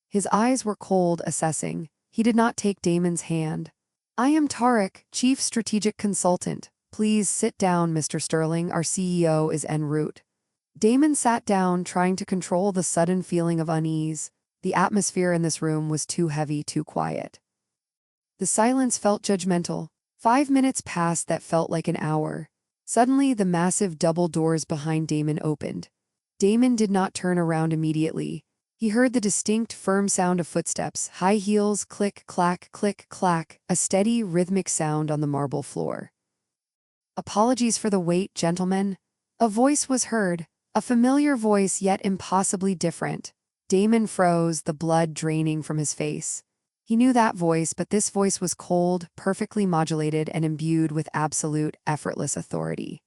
His eyes were cold, assessing. He did not take Damon's hand. I am Tarek, Chief Strategic Consultant. Please sit down, Mr. Sterling. Our CEO is en route. Damon sat down, trying to control the sudden feeling of unease. The atmosphere in this room was too heavy, too quiet. The silence felt judgmental. 5 minutes passed that felt like an hour. Suddenly, the massive double doors behind Damon opened. Damon did not turn around immediately. He heard the distinct, firm sound of footsteps, high heels, click, clack, a steady, rhythmic sound on the marble floor. Apologies for the wait, gentlemen. A voice was heard, a familiar voice yet impossibly different. Damon froze, the blood draining from his face. He knew that voice, but this voice was cold, perfectly modulated, and imbued with absolute, effortless authority.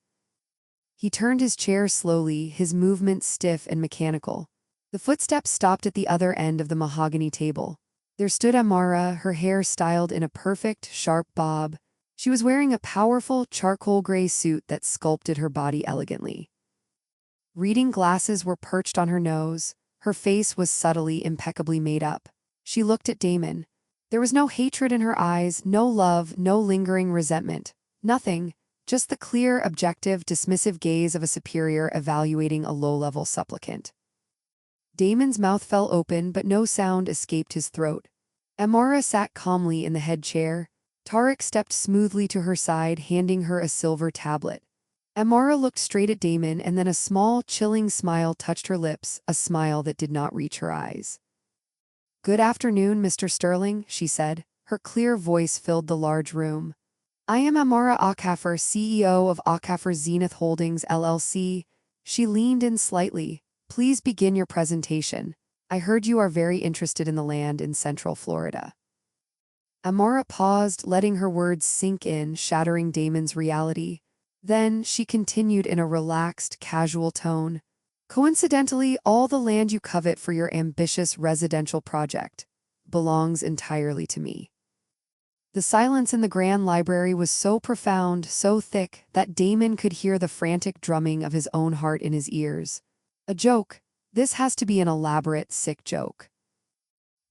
He turned his chair slowly, his movements stiff and mechanical. The footsteps stopped at the other end of the mahogany table. There stood Amara, her hair styled in a perfect, sharp bob. She was wearing a powerful, charcoal gray suit that sculpted her body elegantly. Reading glasses were perched on her nose. Her face was subtly, impeccably made up. She looked at Damon. There was no hatred in her eyes, no love, no lingering resentment. Nothing, just the clear, objective, dismissive gaze of a superior evaluating a low-level supplicant. Damon's mouth fell open, but no sound escaped his throat. Amara sat calmly in the head chair. Tarek stepped smoothly to her side, handing her a silver tablet. Amara looked straight at Damon, and then a small, chilling smile touched her lips, a smile that did not reach her eyes. "Good afternoon, Mr. Sterling," she said. Her clear voice filled the large room. "I am Amara Akhafer, CEO of Akhafer Zenith Holdings, LLC. She leaned in slightly. "Please begin your presentation. I heard you are very interested in the land in Central Florida." Amara paused, letting her words sink in, shattering Damon's reality. Then she continued in a relaxed, casual tone. "Coincidentally, all the land you covet for your ambitious residential project belongs entirely to me." The silence in the grand library was so profound, so thick, that Damon could hear the frantic drumming of his own heart in his ears. A joke. This has to be an elaborate, sick joke.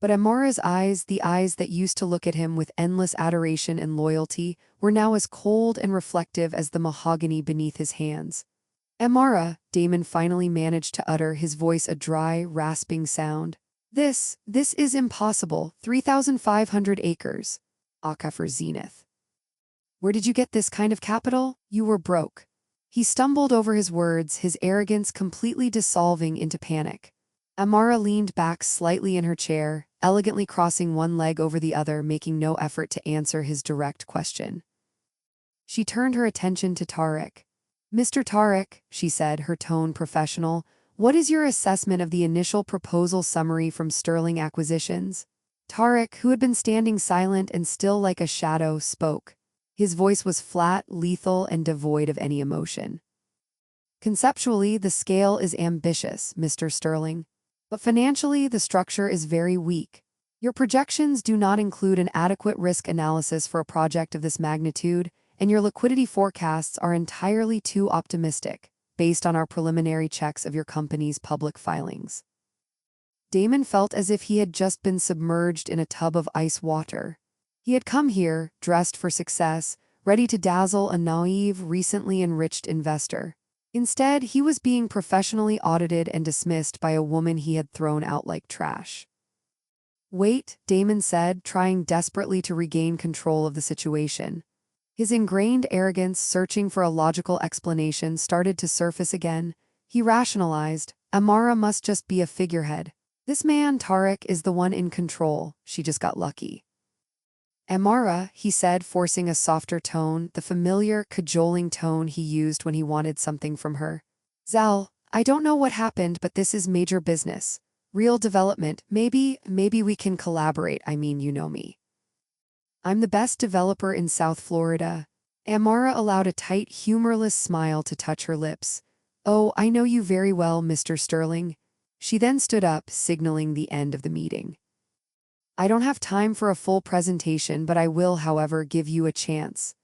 But Amara's eyes, the eyes that used to look at him with endless adoration and loyalty, were now as cold and reflective as the mahogany beneath his hands. "Amara," Damon finally managed to utter, his voice a dry, rasping sound. This is impossible. 3,500 acres. Akhafer Zenith. Where did you get this kind of capital? You were broke." He stumbled over his words, his arrogance completely dissolving into panic. Amara leaned back slightly in her chair, elegantly crossing one leg over the other, making no effort to answer his direct question. She turned her attention to Tarek. "Mr. Tarek," she said, her tone professional, "what is your assessment of the initial proposal summary from Sterling Acquisitions?" Tarek, who had been standing silent and still like a shadow, spoke. His voice was flat, lethal, and devoid of any emotion. "Conceptually, the scale is ambitious, Mr. Sterling. But financially, the structure is very weak. Your projections do not include an adequate risk analysis for a project of this magnitude, and your liquidity forecasts are entirely too optimistic, based on our preliminary checks of your company's public filings." Damon felt as if he had just been submerged in a tub of ice water. He had come here, dressed for success, ready to dazzle a naive, recently enriched investor. Instead, he was being professionally audited and dismissed by a woman he had thrown out like trash. "Wait," Damon said, trying desperately to regain control of the situation. His ingrained arrogance, searching for a logical explanation, started to surface again. He rationalized, "Amara must just be a figurehead. This man, Tarek, is the one in control. She just got lucky." "Amara," he said, forcing a softer tone, the familiar, cajoling tone he used when he wanted something from her. "Zal, I don't know what happened, but this is major business. Real development. Maybe we can collaborate. I mean, you know me. I'm the best developer in South Florida." Amara allowed a tight, humorless smile to touch her lips. "Oh, I know you very well, Mr. Sterling." She then stood up, signaling the end of the meeting. "I don't have time for a full presentation, but I will, however, give you a chance."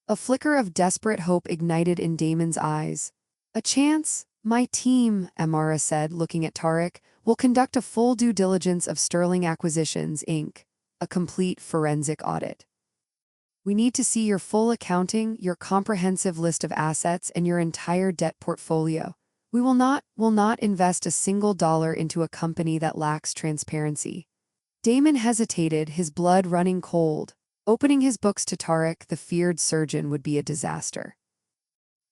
A flicker of desperate hope ignited in Damon's eyes. "A chance? My team," Amara said, looking at Tarek, "will conduct a full due diligence of Sterling Acquisitions, Inc., a complete forensic audit. We need to see your full accounting, your comprehensive list of assets, and your entire debt portfolio. We will not invest a single dollar into a company that lacks transparency." Damon hesitated, his blood running cold. Opening his books to Tarek, the feared surgeon, would be a disaster.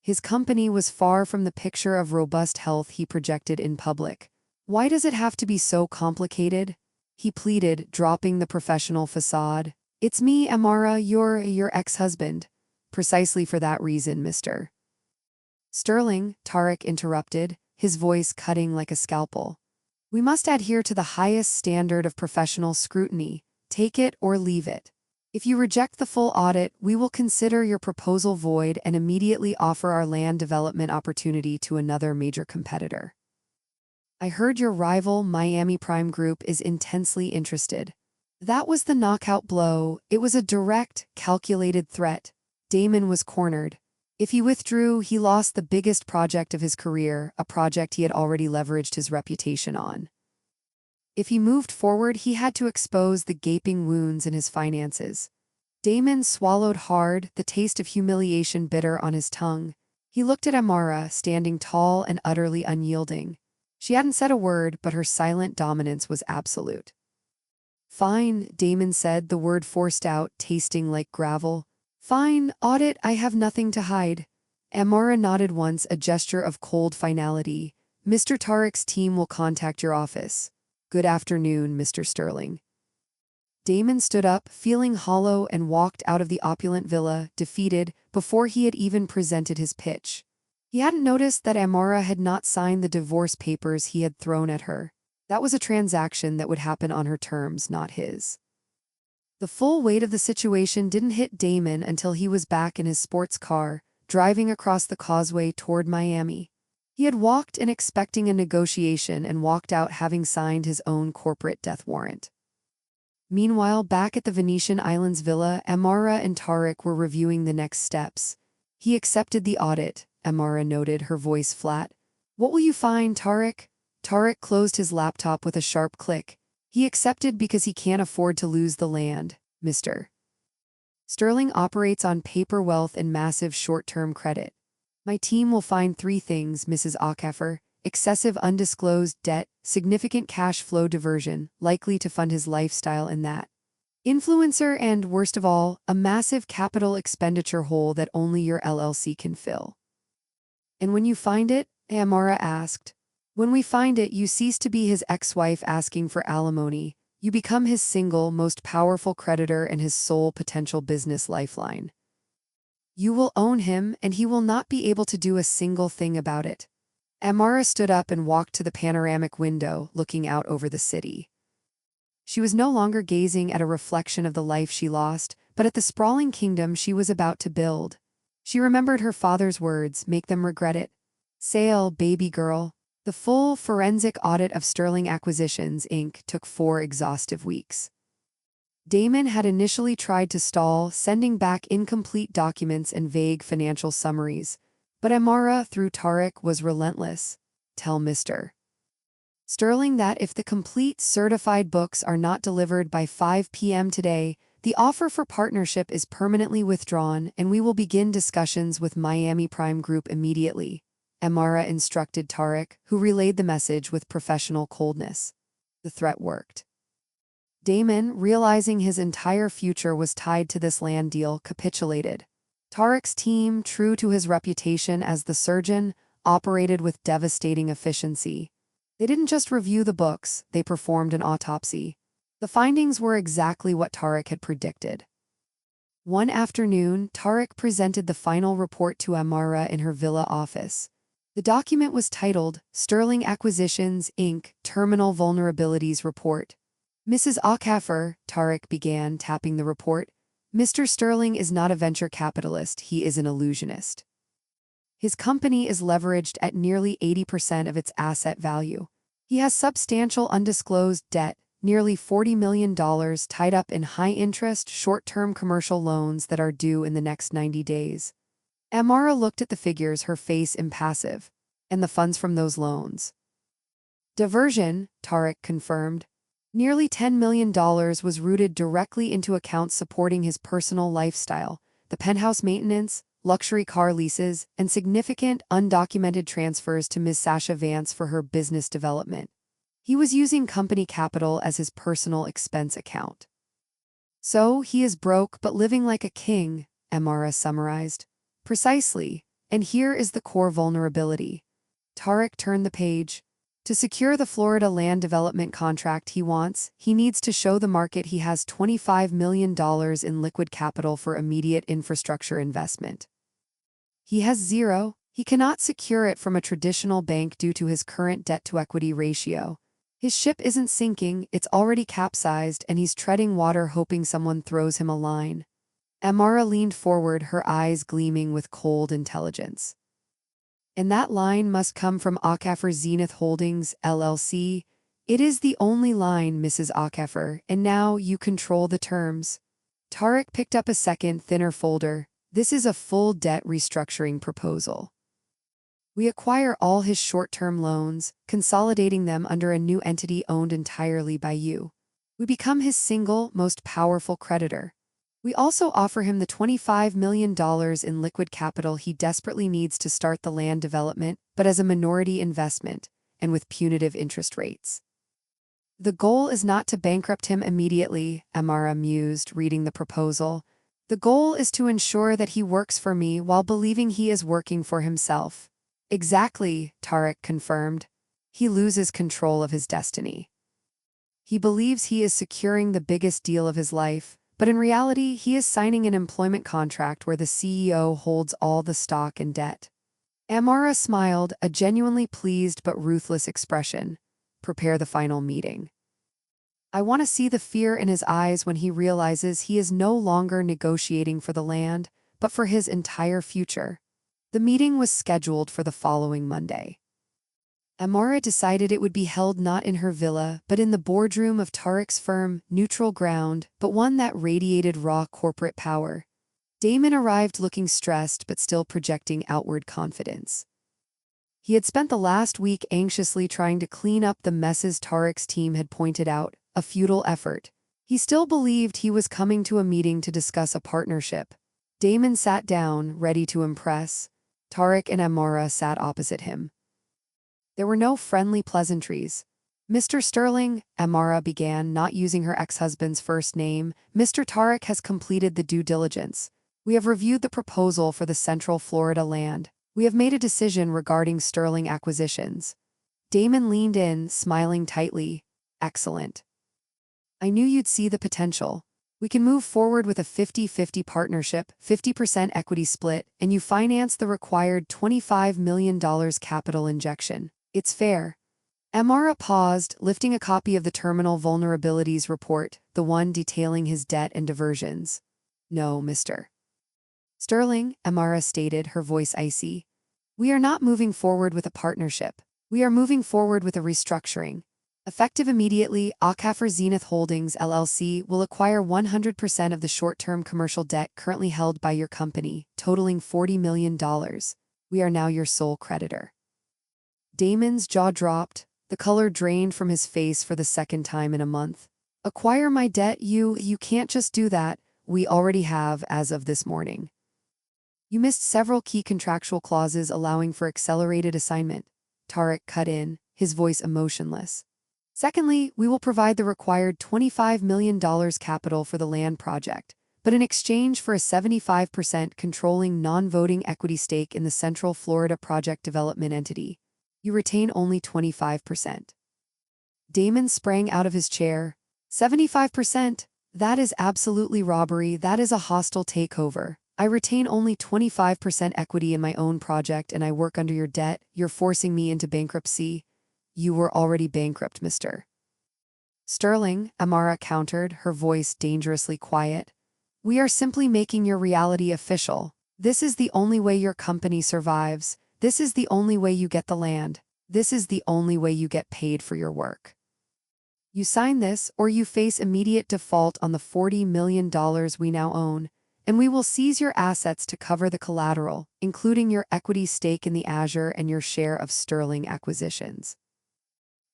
His company was far from the picture of robust health he projected in public. "Why does it have to be so complicated?" he pleaded, dropping the professional facade. "It's me, Amara, your ex-husband. Precisely for that reason, Mr. Sterling, Tarek interrupted, his voice cutting like a scalpel. We must adhere to the highest standard of professional scrutiny. Take it or leave it. If you reject the full audit, we will consider your proposal void and immediately offer our land development opportunity to another major competitor. I heard your rival, Miami Prime Group, is intensely interested. That was the knockout blow. It was a direct, calculated threat. Damon was cornered. If he withdrew, he lost the biggest project of his career, a project he had already leveraged his reputation on. If he moved forward, he had to expose the gaping wounds in his finances. Damon swallowed hard, the taste of humiliation bitter on his tongue. He looked at Amara, standing tall and utterly unyielding. She hadn't said a word, but her silent dominance was absolute. Fine, Damon said, the word forced out, tasting like gravel. Fine, audit, I have nothing to hide. Amara nodded once, a gesture of cold finality. Mr. Tarek's team will contact your office. Good afternoon, Mr. Sterling. Damon stood up, feeling hollow, and walked out of the opulent villa, defeated, before he had even presented his pitch. He hadn't noticed that Amara had not signed the divorce papers he had thrown at her. That was a transaction that would happen on her terms, not his. The full weight of the situation didn't hit Damon until he was back in his sports car, driving across the causeway toward Miami. He had walked in expecting a negotiation and walked out having signed his own corporate death warrant. Meanwhile, back at the Venetian Islands villa, Amara and Tarek were reviewing the next steps. He accepted the audit, Amara noted, her voice flat. What will you find, Tarek? Tarek closed his laptop with a sharp click. He accepted because he can't afford to lose the land, Mr. Sterling operates on paper wealth and massive short-term credit. My team will find 3 things, Mrs. Akeffer: excessive undisclosed debt, significant cash flow diversion, likely to fund his lifestyle in that. Influencer and, worst of all, a massive capital expenditure hole that only your LLC can fill. And when you find it, Amara asked. When we find it, you cease to be his ex-wife asking for alimony. You become his single, most powerful creditor and his sole potential business lifeline. You will own him, and he will not be able to do a single thing about it. Amara stood up and walked to the panoramic window, looking out over the city. She was no longer gazing at a reflection of the life she lost, but at the sprawling kingdom she was about to build. She remembered her father's words, make them regret it. Sail, baby girl. The full forensic audit of Sterling Acquisitions, Inc. took 4 exhaustive weeks. Damon had initially tried to stall, sending back incomplete documents and vague financial summaries, but Amara, through Tarek, was relentless. Tell Mr. Sterling that if the complete certified books are not delivered by 5 p.m. today, the offer for partnership is permanently withdrawn and we will begin discussions with Miami Prime Group immediately, Amara instructed Tarek, who relayed the message with professional coldness. The threat worked. Damon, realizing his entire future was tied to this land deal, capitulated. Tarek's team, true to his reputation as the surgeon, operated with devastating efficiency. They didn't just review the books, they performed an autopsy. The findings were exactly what Tarek had predicted. One afternoon, Tarek presented the final report to Amara in her villa office. The document was titled, Sterling Acquisitions, Inc. Terminal Vulnerabilities Report. Mrs. Akeffer, Tarek began, tapping the report. Mr. Sterling is not a venture capitalist, he is an illusionist. His company is leveraged at nearly 80% of its asset value. He has substantial undisclosed debt, nearly $40 million tied up in high-interest, short-term commercial loans that are due in the next 90 days. Amara looked at the figures, her face impassive. And the funds from those loans? Diversion, Tarek confirmed. Nearly $10 million was routed directly into accounts supporting his personal lifestyle, the penthouse maintenance, luxury car leases, and significant undocumented transfers to Ms. Sasha Vance for her business development. He was using company capital as his personal expense account. So, he is broke but living like a king, Amara summarized. Precisely, and here is the core vulnerability. Tarek turned the page. To secure the Florida land development contract he wants, he needs to show the market he has $25 million in liquid capital for immediate infrastructure investment. He has zero. He cannot secure it from a traditional bank due to his current debt-to-equity ratio. His ship isn't sinking, it's already capsized, and he's treading water hoping someone throws him a line. Amara leaned forward, her eyes gleaming with cold intelligence. And that line must come from Aquifer Zenith Holdings, LLC. It is the only line, Mrs. Aquifer, and now you control the terms. Tarek picked up a second, thinner folder. This is a full debt restructuring proposal. We acquire all his short-term loans, consolidating them under a new entity owned entirely by you. We become his single, most powerful creditor. We also offer him the $25 million in liquid capital he desperately needs to start the land development, but as a minority investment, and with punitive interest rates. The goal is not to bankrupt him immediately, Amara mused, reading the proposal. The goal is to ensure that he works for me while believing he is working for himself. Exactly, Tarek confirmed. He loses control of his destiny. He believes he is securing the biggest deal of his life, but in reality, he is signing an employment contract where the CEO holds all the stock and debt. Amara smiled, a genuinely pleased but ruthless expression. Prepare the final meeting. I want to see the fear in his eyes when he realizes he is no longer negotiating for the land, but for his entire future. The meeting was scheduled for the following Monday. Amara decided it would be held not in her villa, but in the boardroom of Tarek's firm, neutral ground, but one that radiated raw corporate power. Damon arrived looking stressed but still projecting outward confidence. He had spent the last week anxiously trying to clean up the messes Tarek's team had pointed out, a futile effort. He still believed he was coming to a meeting to discuss a partnership. Damon sat down, ready to impress. Tarek and Amara sat opposite him. There were no friendly pleasantries. Mr. Sterling, Amara began, not using her ex-husband's first name, Mr. Tarek has completed the due diligence. We have reviewed the proposal for the Central Florida land. We have made a decision regarding Sterling acquisitions. Damon leaned in, smiling tightly. Excellent. I knew you'd see the potential. We can move forward with a 50-50 partnership, 50% equity split, and you finance the required $25 million capital injection. It's fair. Amara paused, lifting a copy of the Terminal Vulnerabilities Report, the one detailing his debt and diversions. No, Mr. Sterling, Amara stated, her voice icy. We are not moving forward with a partnership. We are moving forward with a restructuring. Effective immediately, Aquifer Zenith Holdings, LLC will acquire 100% of the short-term commercial debt currently held by your company, totaling $40 million. We are now your sole creditor. Damon's jaw dropped, the color drained from his face for the second time in a month. Acquire my debt? You can't just do that. We already have as of this morning. You missed several key contractual clauses allowing for accelerated assignment. Tarek cut in, his voice emotionless. Secondly, we will provide the required $25 million capital for the land project, but in exchange for a 75% controlling non-voting equity stake in the Central Florida Project Development Entity, you retain only 25%. Damon sprang out of his chair. 75%? That is absolutely robbery. That is a hostile takeover. I retain only 25% equity in my own project and I work under your debt. You're forcing me into bankruptcy. You were already bankrupt, Mr. Sterling, Amara countered, her voice dangerously quiet. We are simply making your reality official. This is the only way your company survives. This is the only way you get the land. This is the only way you get paid for your work. You sign this, or you face immediate default on the $40 million we now own, and we will seize your assets to cover the collateral, including your equity stake in the Azure and your share of Sterling acquisitions.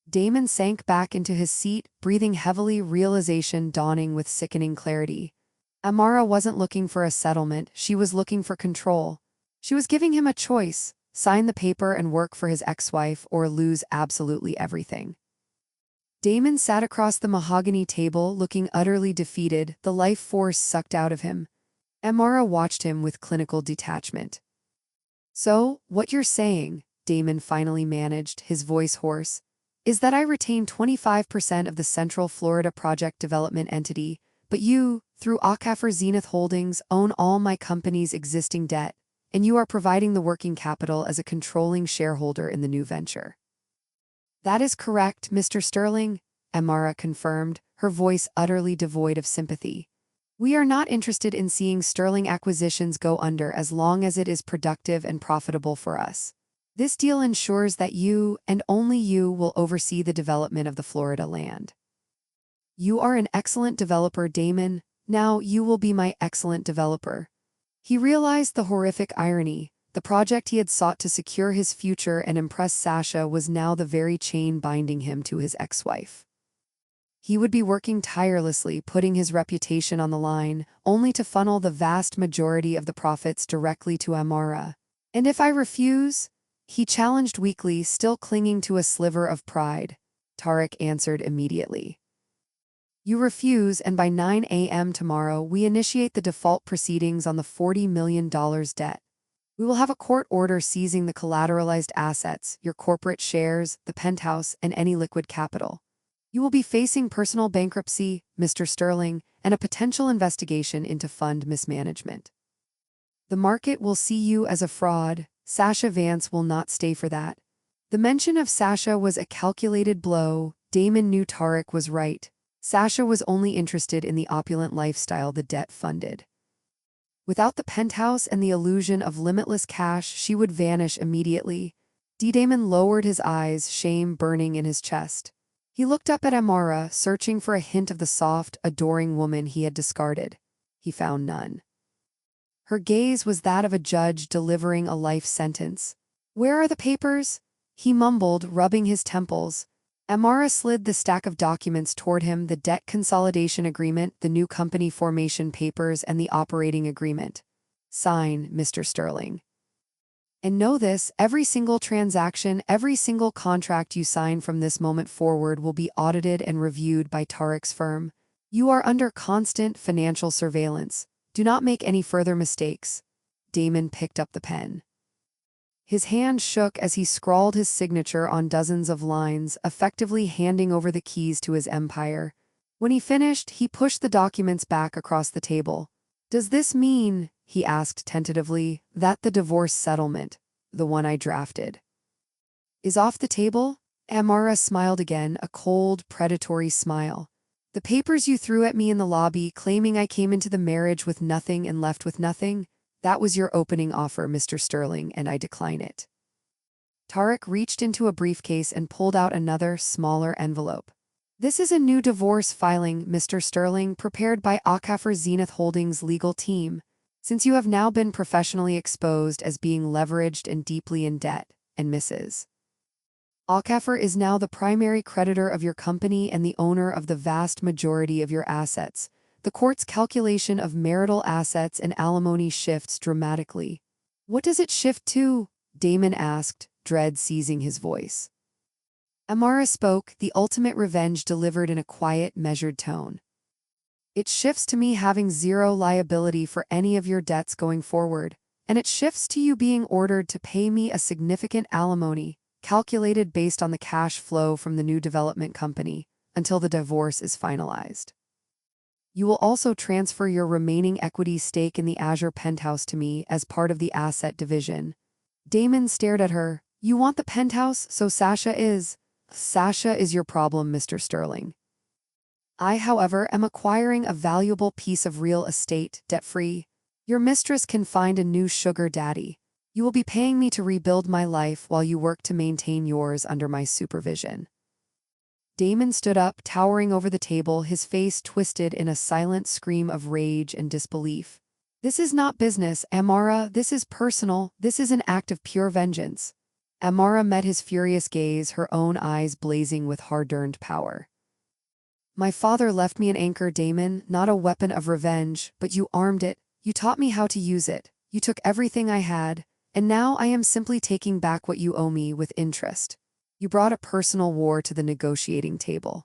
Damon sank back into his seat, breathing heavily, realization dawning with sickening clarity. Amara wasn't looking for a settlement, she was looking for control. She was giving him a choice: sign the paper and work for his ex-wife, or lose absolutely everything. Damon sat across the mahogany table, looking utterly defeated, the life force sucked out of him. Amara watched him with clinical detachment. So, what you're saying, Damon finally managed, his voice hoarse, is that I retain 25% of the Central Florida Project Development entity, but you, through Aquifer Zenith Holdings, own all my company's existing debt, and you are providing the working capital as a controlling shareholder in the new venture. That is correct, Mr. Sterling, Amara confirmed, her voice utterly devoid of sympathy. We are not interested in seeing Sterling Acquisitions go under as long as it is productive and profitable for us. This deal ensures that you, and only you, will oversee the development of the Florida land. You are an excellent developer, Damon. Now you will be my excellent developer. He realized the horrific irony. The project he had sought to secure his future and impress Sasha was now the very chain binding him to his ex-wife. He would be working tirelessly, putting his reputation on the line, only to funnel the vast majority of the profits directly to Amara. And if I refuse? He challenged weakly, still clinging to a sliver of pride. Tarek answered immediately. You refuse, and by 9 a.m. tomorrow, we initiate the default proceedings on the $40 million debt. We will have a court order seizing the collateralized assets, your corporate shares, the penthouse, and any liquid capital. You will be facing personal bankruptcy, Mr. Sterling, and a potential investigation into fund mismanagement. The market will see you as a fraud. Sasha Vance will not stay for that. The mention of Sasha was a calculated blow. Damon knew Tarek was right. Sasha was only interested in the opulent lifestyle the debt funded. Without the penthouse and the illusion of limitless cash, she would vanish immediately. Damon lowered his eyes, shame burning in his chest. He looked up at Amara, searching for a hint of the soft, adoring woman he had discarded. He found none. Her gaze was that of a judge delivering a life sentence. Where are the papers? He mumbled, rubbing his temples. Amara slid the stack of documents toward him, the debt consolidation agreement, the new company formation papers, and the operating agreement. Sign, Mr. Sterling. And know this, every single transaction, every single contract you sign from this moment forward will be audited and reviewed by Tarek's firm. You are under constant financial surveillance. Do not make any further mistakes. Damon picked up the pen. His hand shook as he scrawled his signature on dozens of lines, effectively handing over the keys to his empire. When he finished, he pushed the documents back across the table. Does this mean, he asked tentatively, that the divorce settlement, the one I drafted, is off the table? Amara smiled again, a cold, predatory smile. The papers you threw at me in the lobby, claiming I came into the marriage with nothing and left with nothing, that was your opening offer, Mr. Sterling, and I decline it. Tarek reached into a briefcase and pulled out another, smaller envelope. This is a new divorce filing, Mr. Sterling, prepared by Aquifer Zenith Holdings' legal team. Since you have now been professionally exposed as being leveraged and deeply in debt, and Mrs. Aquifer is now the primary creditor of your company and the owner of the vast majority of your assets. The court's calculation of marital assets and alimony shifts dramatically. What does it shift to? Damon asked, dread seizing his voice. Amara spoke, the ultimate revenge delivered in a quiet, measured tone. It shifts to me having zero liability for any of your debts going forward, and it shifts to you being ordered to pay me a significant alimony, calculated based on the cash flow from the new development company, until the divorce is finalized. You will also transfer your remaining equity stake in the Azure penthouse to me as part of the asset division. Damon stared at her. You want the penthouse, so Sasha is. Sasha is your problem, Mr. Sterling. I, however, am acquiring a valuable piece of real estate, debt-free. Your mistress can find a new sugar daddy. You will be paying me to rebuild my life while you work to maintain yours under my supervision. Damon stood up, towering over the table, his face twisted in a silent scream of rage and disbelief. This is not business, Amara. This is personal. This is an act of pure vengeance. Amara met his furious gaze, her own eyes blazing with hard-earned power. My father left me an anchor, Damon, not a weapon of revenge, but you armed it. You taught me how to use it. You took everything I had, and now I am simply taking back what you owe me with interest. You brought a personal war to the negotiating table.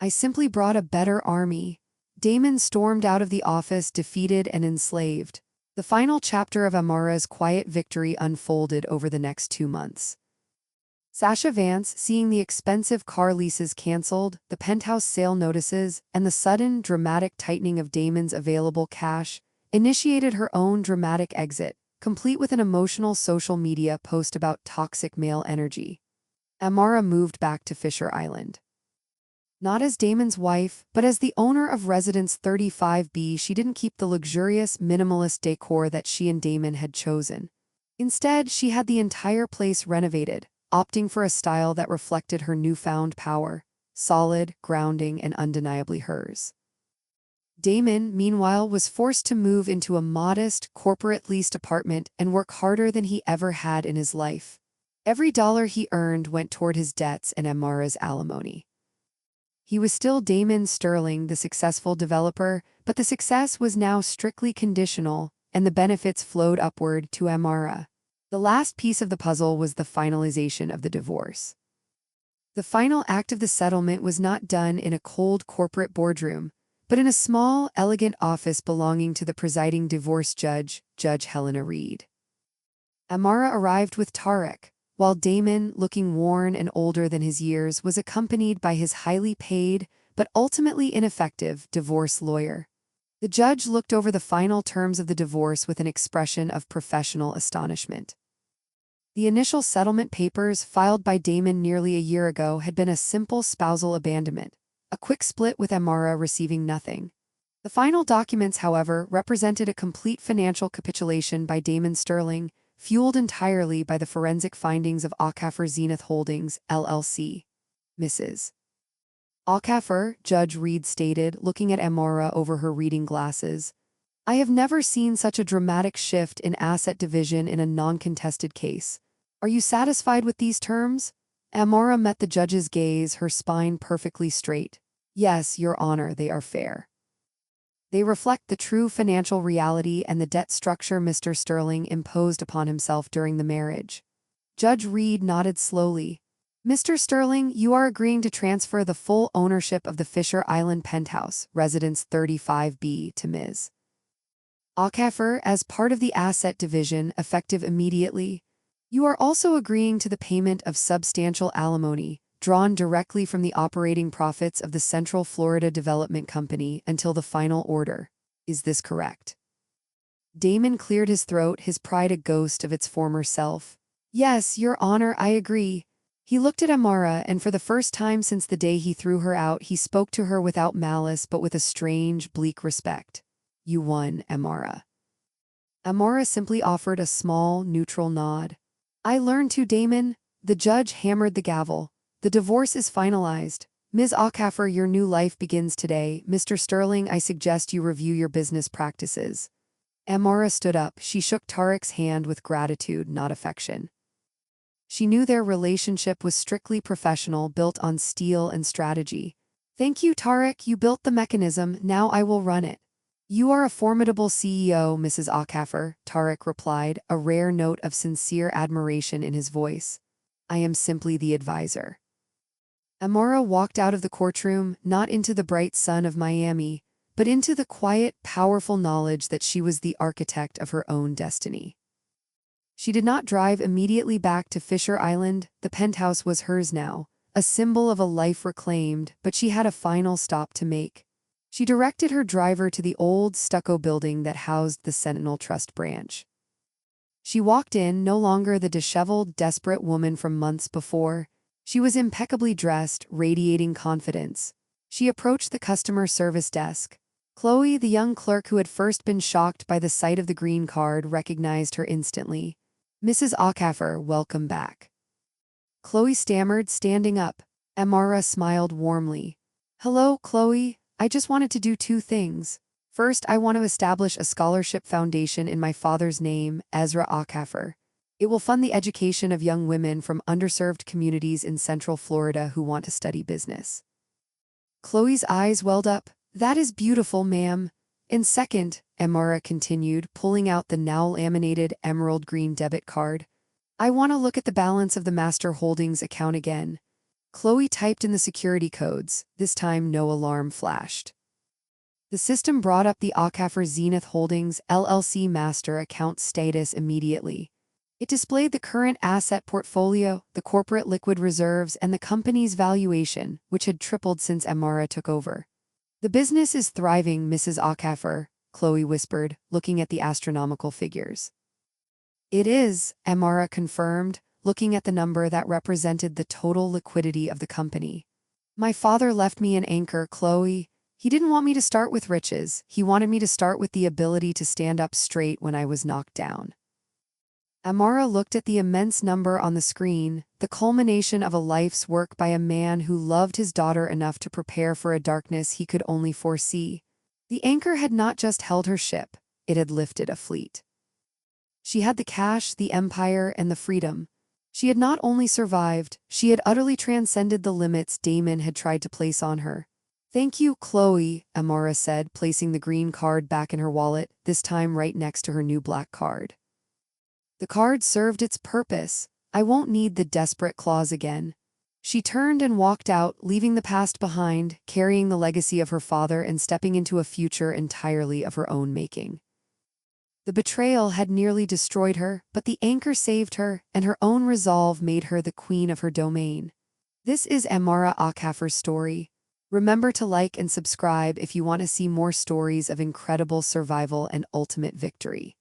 I simply brought a better army. Damon stormed out of the office, defeated and enslaved. The final chapter of Amara's quiet victory unfolded over the next 2 months. Sasha Vance, seeing the expensive car leases canceled, the penthouse sale notices, and the sudden, dramatic tightening of Damon's available cash, initiated her own dramatic exit, complete with an emotional social media post about toxic male energy. Amara moved back to Fisher Island. Not as Damon's wife, but as the owner of Residence 35B. She didn't keep the luxurious, minimalist decor that she and Damon had chosen. Instead, she had the entire place renovated, opting for a style that reflected her newfound power, solid, grounding, and undeniably hers. Damon, meanwhile, was forced to move into a modest, corporate-leased apartment and work harder than he ever had in his life. Every dollar he earned went toward his debts and Amara's alimony. He was still Damon Sterling, the successful developer, but the success was now strictly conditional, and the benefits flowed upward to Amara. The last piece of the puzzle was the finalization of the divorce. The final act of the settlement was not done in a cold corporate boardroom, but in a small, elegant office belonging to the presiding divorce judge, Judge Helena Reed. Amara arrived with Tarek, while Damon, looking worn and older than his years, was accompanied by his highly paid, but ultimately ineffective, divorce lawyer. The judge looked over the final terms of the divorce with an expression of professional astonishment. The initial settlement papers filed by Damon nearly a year ago had been a simple spousal abandonment, a quick split with Amara receiving nothing. The final documents, however, represented a complete financial capitulation by Damon Sterling, fueled entirely by the forensic findings of Akaffer Zenith Holdings, LLC. Mrs. Akaffer, Judge Reed stated, looking at Amara over her reading glasses, "I have never seen such a dramatic shift in asset division in a non-contested case. Are you satisfied with these terms?" Amara met the judge's gaze, her spine perfectly straight. "Yes, Your Honor, they are fair. They reflect the true financial reality and the debt structure Mr. Sterling imposed upon himself during the marriage." Judge Reed nodded slowly. "Mr. Sterling, you are agreeing to transfer the full ownership of the Fisher Island penthouse, Residence 35B, to Ms. Akaffer as part of the asset division, effective immediately. You are also agreeing to the payment of substantial alimony, drawn directly from the operating profits of the Central Florida Development Company until the final order. Is this correct?" Damon cleared his throat, his pride a ghost of its former self. "Yes, Your Honor, I agree." He looked at Amara, and for the first time since the day he threw her out, he spoke to her without malice but with a strange, bleak respect. "You won, Amara." Amara simply offered a small, neutral nod. "I learned to, Damon." The judge hammered the gavel. "The divorce is finalized. Ms. Akaffer, your new life begins today. Mr. Sterling, I suggest you review your business practices." Amara stood up. She shook Tarek's hand with gratitude, not affection. She knew their relationship was strictly professional, built on steel and strategy. "Thank you, Tarek. You built the mechanism. Now I will run it." "You are a formidable CEO, Mrs. Akaffer," Tarek replied, a rare note of sincere admiration in his voice. "I am simply the advisor." Amara walked out of the courtroom, not into the bright sun of Miami, but into the quiet, powerful knowledge that she was the architect of her own destiny. She did not drive immediately back to Fisher Island. The penthouse was hers now, a symbol of a life reclaimed, but she had a final stop to make. She directed her driver to the old stucco building that housed the Sentinel Trust branch. She walked in, no longer the disheveled, desperate woman from months before. She was impeccably dressed, radiating confidence. She approached the customer service desk. Chloe, the young clerk who had first been shocked by the sight of the green card, recognized her instantly. "Mrs. Akaffer, welcome back." Chloe stammered, standing up. Amara smiled warmly. "Hello, Chloe. I just wanted to do two things. First, I want to establish a scholarship foundation in my father's name, Ezra Akaffer. It will fund the education of young women from underserved communities in Central Florida who want to study business." Chloe's eyes welled up. "That is beautiful, ma'am." "And second," Amara continued, pulling out the now laminated emerald green debit card, "I want to look at the balance of the Master Holdings account again." Chloe typed in the security codes. This time no alarm flashed. The system brought up the Akaffer Zenith Holdings, LLC master account status immediately. It displayed the current asset portfolio, the corporate liquid reserves, and the company's valuation, which had tripled since Amara took over. The business is thriving, Mrs. Okafor, Chloe whispered, looking at the astronomical figures. It is, Amara confirmed, looking at the number that represented the total liquidity of the company. My father left me an anchor, Chloe. He didn't want me to start with riches. He wanted me to start with the ability to stand up straight when I was knocked down. Amara looked at the immense number on the screen, the culmination of a life's work by a man who loved his daughter enough to prepare for a darkness he could only foresee. The anchor had not just held her ship, it had lifted a fleet. She had the cash, the empire, and the freedom. She had not only survived, she had utterly transcended the limits Damon had tried to place on her. Thank you, Chloe, Amara said, placing the green card back in her wallet, this time right next to her new black card. The card served its purpose. I won't need the desperate clause again. She turned and walked out, leaving the past behind, carrying the legacy of her father and stepping into a future entirely of her own making. The betrayal had nearly destroyed her, but the anchor saved her, and her own resolve made her the queen of her domain. This is Amara Okafor's story. Remember to like and subscribe if you want to see more stories of incredible survival and ultimate victory.